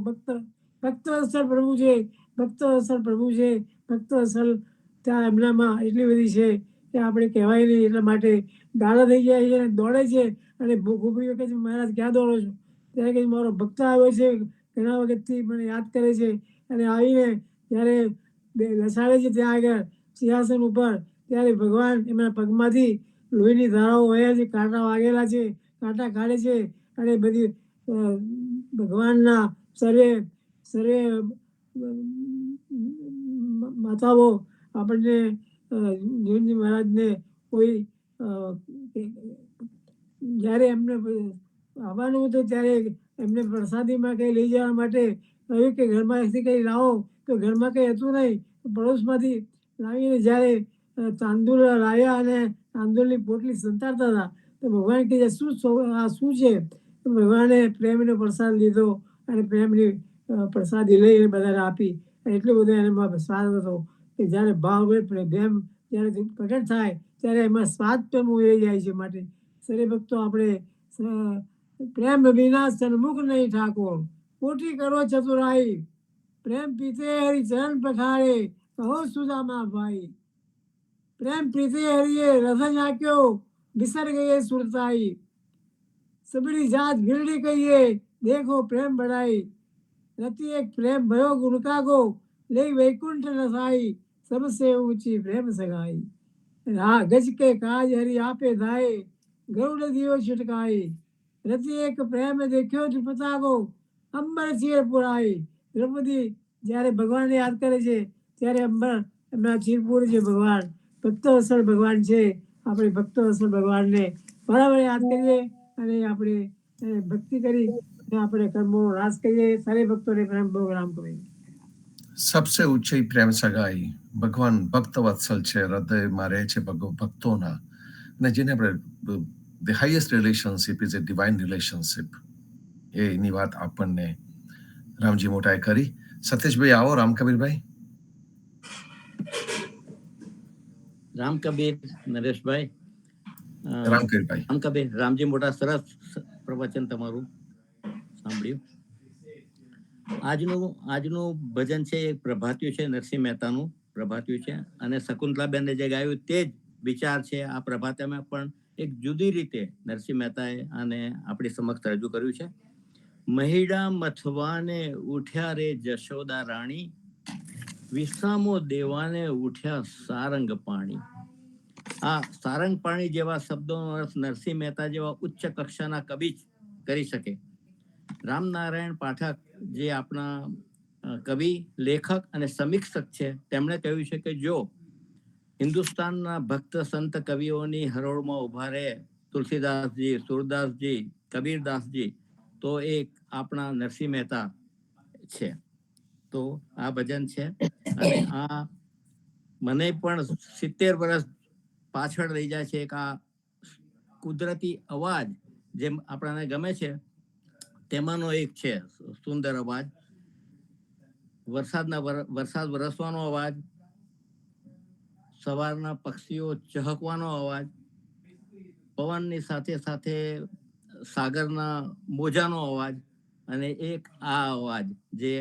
ભક્તવત્સલ પ્રભુ છે, ભક્તવત્સલ પ્રભુ છે, ભક્તવત્સલ ત્યાં એમનામાં એટલી બધી છે કે આપણે કહેવાય નહીં. એટલા માટે ગાળા થઈ જાય છે અને દોડે છે. અને ગોપીઓ કહે છે મહારાજ ક્યાં દોડો છો? ત્યારે કે મારો ભક્ત આવ્યો છે, ઘણા વખતથી મને યાદ કરે છે, અને આવીને જ્યારે બેસાડે છે ત્યાં આગળ સિંહાસન ઉપર, ત્યારે ભગવાન એમના પગમાંથી લોહીની ધારાઓ વહ્યા છે, કાંટા વાગેલા છે, કાંટા કાઢે છે, અને બધી ભગવાનના સર્વે સર્વે માતાઓ આપણને જીવનજી મહારાજને કોઈ જ્યારે એમને આવવાનું હતું ત્યારે એમને પ્રસાદીમાં કંઈ લઈ જવા માટે કહ્યું કે ઘરમાંથી કંઈ લાવો, તો ઘરમાં કંઈ હતું નહીં. પડોશમાંથી લાવીને જ્યારે તાંદુળ લાવ્યા અને તાંદુળની પોટલી સંતાડતા હતા, તો ભગવાન કહે શું આ શું છે? તો ભગવાને પ્રેમનો પ્રસાદ લીધો અને પ્રેમની પ્રસાદી લઈને બધાને આપી. એટલું બધું એનામાં સ્વાદ હતો કે જ્યારે ભાવ પ્રેમ જ્યારે પ્રગટ થાય ત્યારે એમાં સ્વાદ પણ ઉમેરી જાય છે. માટે સરે ભક્તો આપણે પ્રેમ વિના સન્મુખ નહીં ઠાકોર, કોટી કરો ચતુરાઈ, પ્રેમ પીતે હરિ ચરણ પખાડે, કહો સુદામા ભાઈ, પ્રેમ પીતે હરિએ રથ નાખ્યો, બિસર ગયે સુરતાઈ, सबरी जात भिरड़ी कहिए देखो प्रेम बढ़ाई, रति एक प्रेम भयो गुणका को ले वैकुंठ रसाई, सबसे ऊंची प्रेम सगाई, गज के काज हरि आपे धाए, गरुड़ दियो छिटकाई, रति एक प्रेम देखो द्रुपदा को अंबर चीर पुराई. દ્રૌપદી જ્યારે ભગવાનને યાદ કરે છે ત્યારે અંબર એમના ચીરપુર છે. ભગવાન ભક્તવત્સલ ભગવાન છે. આપણે ભક્તવત્સલ ભગવાનને બરાબર યાદ કરીએ અને આપણે ભક્તિ કરી આપણે કર્મો નાશ કરીએ. સારે ભક્તોને પ્રેમ પ્રોગ્રામ કરીએ. સબસે ઊંચી પ્રેમ સગાઈ ભગવાન ભક્ત વત્સલ છે, હૃદયમાં રહે છે ભક્તોના, અને જેને આપણે the highest relationship is a divine relationship, એની વાત આપણને રામજી મોટાએ કરી. સતીશભાઈ આવો. રામકબીરભાઈ. રામકબીર નરેશભાઈ. રામકબીરભાઈ. રામકબીર રામજી મોટા, સરસ પ્રવચન તમારું સાંભળ્યું. આજનું ભજન છે એ પ્રભાત્યું છે, નરસિંહ મહેતાનું પ્રભાત્યું છે, અને શકુંતલાબેને જે ગાયું તે જ વિચાર છે આ પ્રભાત્યામાં, પણ એક જુદી રીતે નરસિંહ મહેતાએ આને આપણી સમક્ષ રજૂ કર્યું છે. મહિડા મથવાને ઉઠ્યા રે જશોદા રાણી, વિસામો દેવાને ઉઠ્યા સારંગ પાણી. આ સારંગ પાણી જેવા શબ્દોનો અર્થ નરસિંહ મહેતા જેવા ઉચ્ચ કક્ષાના કવિ જ કરી શકે. રામનારાયણ પાઠક જે આપણા કવિ, લેખક અને સમીક્ષક છે, તેમણે કહ્યું છે કે જો હિન્દુસ્તાનના ભક્ત સંત કવિઓની હરોળમાં ઉભા રહે તુલસીદાસજી, સુરદાસજી, કબીરદાસજી, તો એક આપણા નરસિંહ મહેતા છે. તો આ ભજન છે, અને આ મને પણ 70 વર્ષ પાછળ લઈ જાય છે. એક આ કુદરતી અવાજ જેમ આપણને ગમે છે તેમાંનો એક છે સુંદર અવાજ. વરસાદ વરસવાનો અવાજ, સવારના પક્ષીઓ ચહકવાનો અવાજ, પવનની સાથે સાથે સાગરના મોજાનો અવાજ, અને એક આ અવાજ જે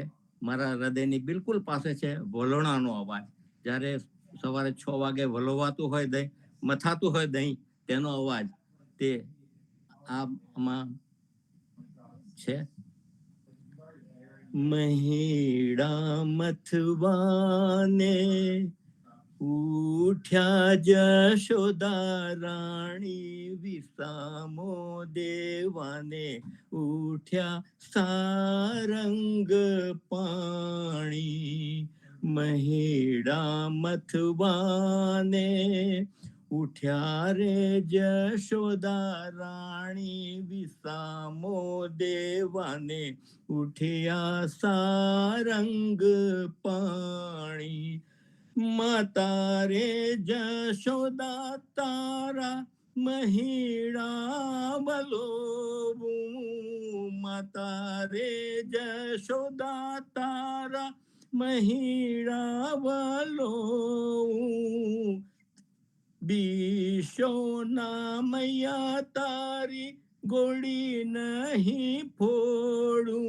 મારા હૃદયની બિલકુલ પાસે છે, વલોણાનો અવાજ. જ્યારે સવારે 6 વાગે વલોવાતું હોય દહીં, મથાતું હોય દહીં, તેનો અવાજ તે આમાં છે. મહીડા મથવાને ઉઠ્યા જશોદા રાણી, વિસામો દેવાને ઉઠ્યા સારંગ પાણી. મહીડા મથવાને ઉઠ્યા રે જશોદા રાણી, વિસામો દેવાને ઉઠ્યા સારંગ પાણી. માતા રે જશોદા તારા મહીડા વલોવું, માતા રે જશોદા તારા મહીડા વલોવું. બીશોના મૈયા તારી ગોળી નહીં ફોડું,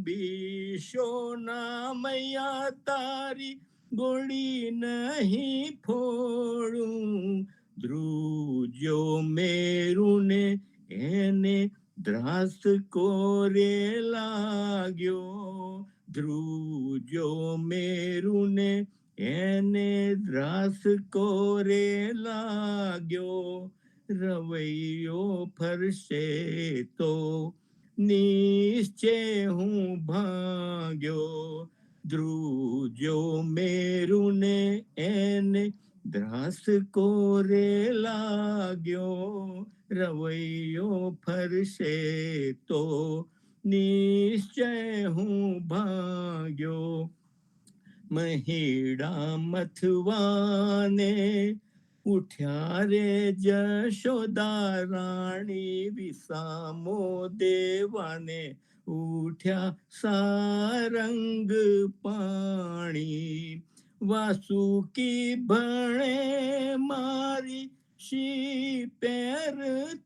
બીશોના મૈયા તારી ગોળી નહીં ફોડું. ધ્રુજો મેરુને એને દ્રાસ કોરે લાગ્યો, ધ્રુજો મેરુને એને દ્રાસ કોરે લાગ્યો. રવૈયો ફરશે તો નિશ્ચય હું ભાગ્યો, ધ્રુજો મેરુને એને દ્રાસ કોરે લાગ્યો. રવૈયો ફરશે તો નિશ્ચય હું ભાગ્યો. મહીડા મથવાને ઉઠ્યા રે જશોદા રાણી, વિસામો દેવાને ઉઠ્યા સારંગ પાણી. વાસુકી ભણે મારી શી પેર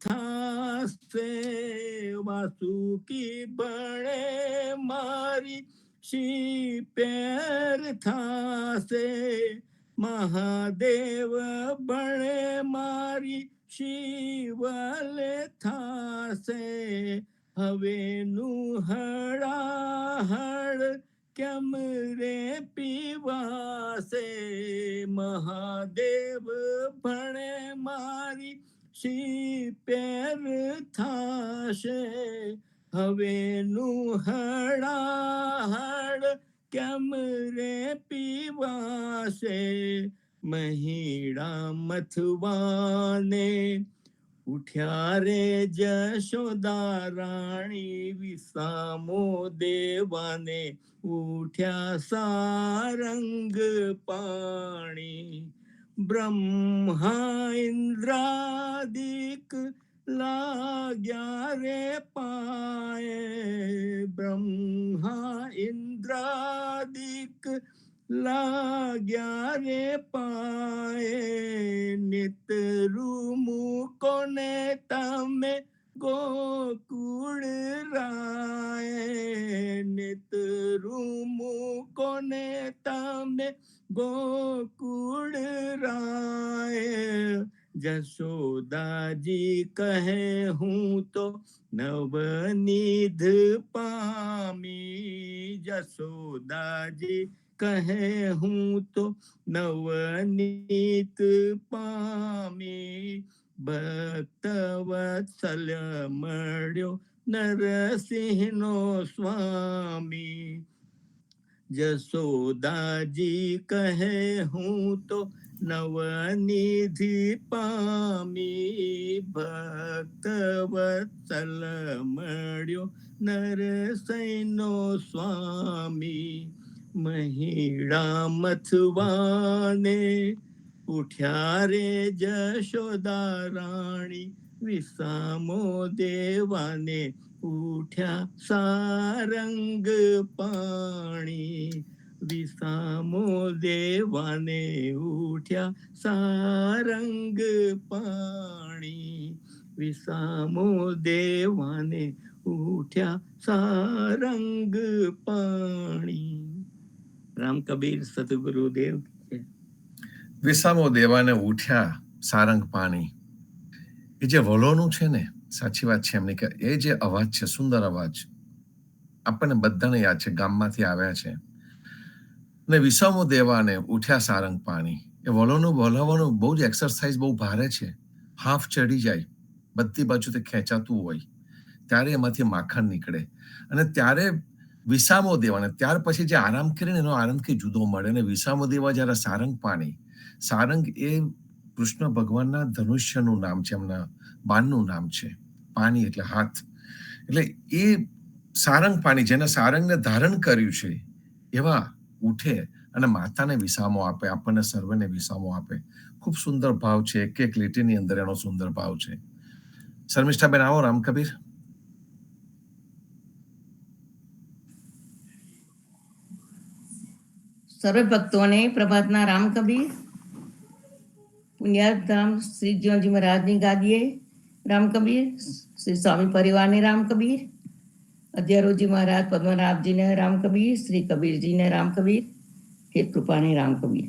થાશે, વાસુકી ભણે મારી શી પેર થાશે. મહાદેવ ભણે મારી શિવલે થાશે. હવેનું હળાહળ કેમ રે પીવાશે, મહાદેવ ભણે મારી શી પેર થાશે. હવેનું હળાહળ કેમ રે પીવાશે. મહીડા મથવાને ઉઠ્યા રે જશોદા રાણી, વિસામો દેવાને ઉઠ્યા સારંગ પાણી. બ્રહ્મા ઇન્દ્રાદિક લાગ્યા રે પાયે, બ્રહ્મા ઇન્દ્રાદિક લાગ્યા રે પાયે. નિતરું મૂકોને તમે ગોકુળ રાયે, નિતરું મૂકોને તમે ગોકુળ રાયે. જશોદાજી કહે હું તો નવનિધ પામી, જશોદાજી કહે હું તો નવનીત પામી. ભક્ત વત્સલ્ય મળ્યો નરસિંહનો સ્વામી, જશોદાજી કહે હું તો નવનિધિ પામી. ભક્ત વત્સલ મળ્યો નરસિંહનો સ્વામી. મહીડા મથવાને ઉઠ્યા રે જશોદા રાણી, વિસામો દેવાને ઉઠ્યા સારંગ પાણી. વિસામો દેવાને ઉઠ્યા સારંગ પાણી, વિસામો દેવાને ઉઠ્યા સારંગ પાણી. રામ કબીર સદગુરુદેવ. વિસામો દેવાને ઉઠ્યા સારંગ પાણી. એ જે વલોનું છે ને, સાચી વાત છે એમની કે એ જે અવાજ છે, સુંદર અવાજ, આપણને બધાને યાદ છે, ગામમાંથી આવ્યા છે. ને વિસામો દેવાને ઉઠ્યા સારંગ પાણી. એ વલોનું વલાવવાનું બહુ જ એક્સરસાઇઝ બહુ ભારે છે. હાફ ચડી જાય, બધી બાજુથી ખેંચાતું હોય, ત્યારે એમાંથી માખણ નીકળે. અને ત્યારે વિસામો દેવાને ત્યાર પછી જે આરામ કરીને એનો આનંદ કઈ જુદો મળે. અને વિસામો દેવા જ્યારે સારંગ પાણી, સારંગ એ કૃષ્ણ ભગવાનના ધનુષ્યનું નામ છે, એમના બાણનું નામ છે. પાણી એટલે હાથ. એટલે એ સારંગ પાણી જેને સારંગને ધારણ કર્યું છે એવા ઉઠે અને માતાને વિસામો આપે, આપણને સર્વને વિસામો આપે. ખૂબ સુંદર ભાવ છે, એક એક લીટીની અંદર એનો સુંદર ભાવ છે. શર્મિષ્ઠાબેન આવો, રામ કબીર. સર્વે ભક્તોને પ્રભાતના રામ કબીર. પુણ્યાધામ શ્રી જીવનજી મહારાજની ગાદીએ રામ કબીર, શ્રી સ્વામી પરિવારની રામ કબીર, અધ્યારોજી મહારાજ પદ્મનાભજીને રામ કબીર, શ્રી કબીરજીને રામ કબીર, હેત કૃપાની રામ કબીર.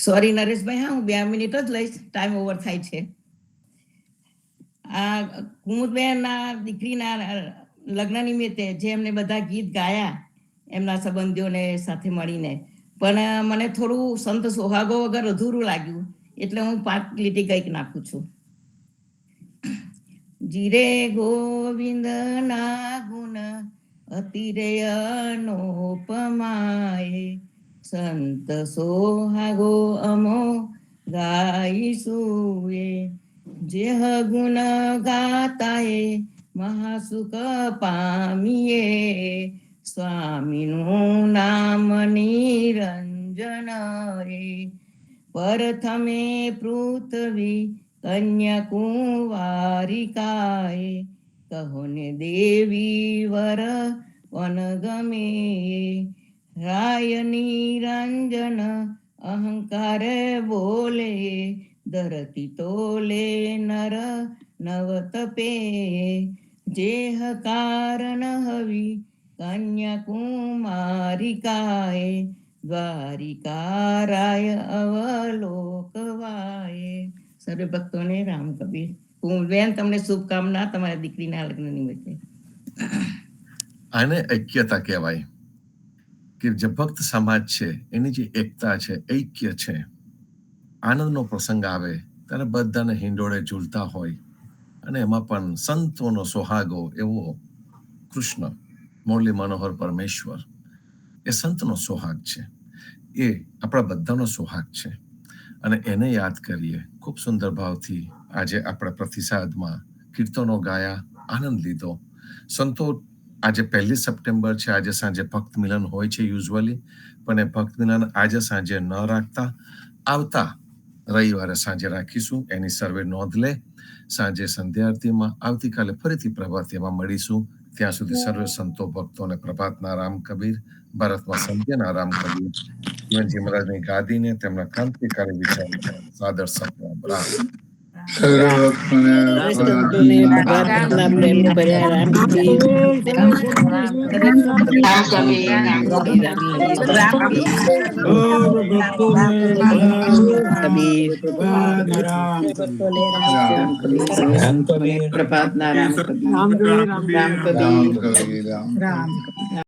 સોરી નરેશભાઈ, હા હું 2 મિનિટ જ લઈશ, ટાઈમ ઓવર થાય છે. આ કુમુદબેનના દીકરીના લગ્ન નિમિત્તે જે એમને બધા ગીત ગાયા એમના સંબંધીઓને સાથે મળીને, પણ મને થોડું સંત સોહાગો વગર અધૂરું લાગ્યું, એટલે હું 5 લીટી કંઈક નાખું છું. જીરે ગોવિંદના ગુણ અતિરે અનોપમાએ, સંત સોહાગો અમો ગાઈશું એ. જેહ ગુણ ગાતાએ મહાસુખ પામીએ, સ્વામીનું નામ નિરંજન એ. પ્રથમે પૃથ્વી કન્યાકુંવારિકાએ, કહો ને દેવી વર વનગમે. રાય નિરંજન અહંકાર બોલે, ધરતી તોલે નર નવતપે. જેહ કારણ હવી કન્યાકુમારિકાએ, દ્વારિકારાય અવલોકવાય. સર્વે ભક્તોને રામ કબીર. બેન તમને શુભકામના તમારા દીકરીના લગ્ન નિમિત્તે. આને ઐક્યતા કહેવાય કે જે ભક્ત સમાજ છે એની જે એકતા છે, ઐક્ય છે. આનંદનો પ્રસંગ આવે ત્યારે બધાને હિંડોળે ઝૂલતા હોય, અને એમાં પણ સંતોનો સોહાગો એવો કૃષ્ણ મુરલી મનોહર પરમેશ્વર, એ સંતનો સોહાગ છે, એ આપણા બધાનો સોહાગ છે. અને એને યાદ કરીએ. ખૂબ સુંદર ભાવથી આજે આપણા પ્રતિસાદમાં કીર્તનો ગાયા, આનંદ લીધો. સંતો આજે 1 સપ્ટેમ્બર છે, આજે સાંજે ભક્ત મિલન હોય છે યુઝ્યુઅલી, પણ એ ભક્ત મિલન આજે સાંજે ન રાખતા આવતા રવિવારે સાંજે રાખીશું. એની સર્વે નોંધ લે. સાંજે સંધ્યા આરતીમાં, આવતીકાલે ફરીથી પ્રભાતીમાં મળીશું. ત્યાં સુધી સર્વે સંતો ભક્તોને પ્રભાતના રામ કબીર, ભારતમાં સંધ્યાના રામ કબીર, જીવનજી મહારાજની ગાદીને તેમના ક્રાંતિકારી વિચાર સાદર સપના રામ. સંતોને પ્રભાતના પ્રેમ ભર્યા રામ કબીર. રામ કબીર, રામ કબીર.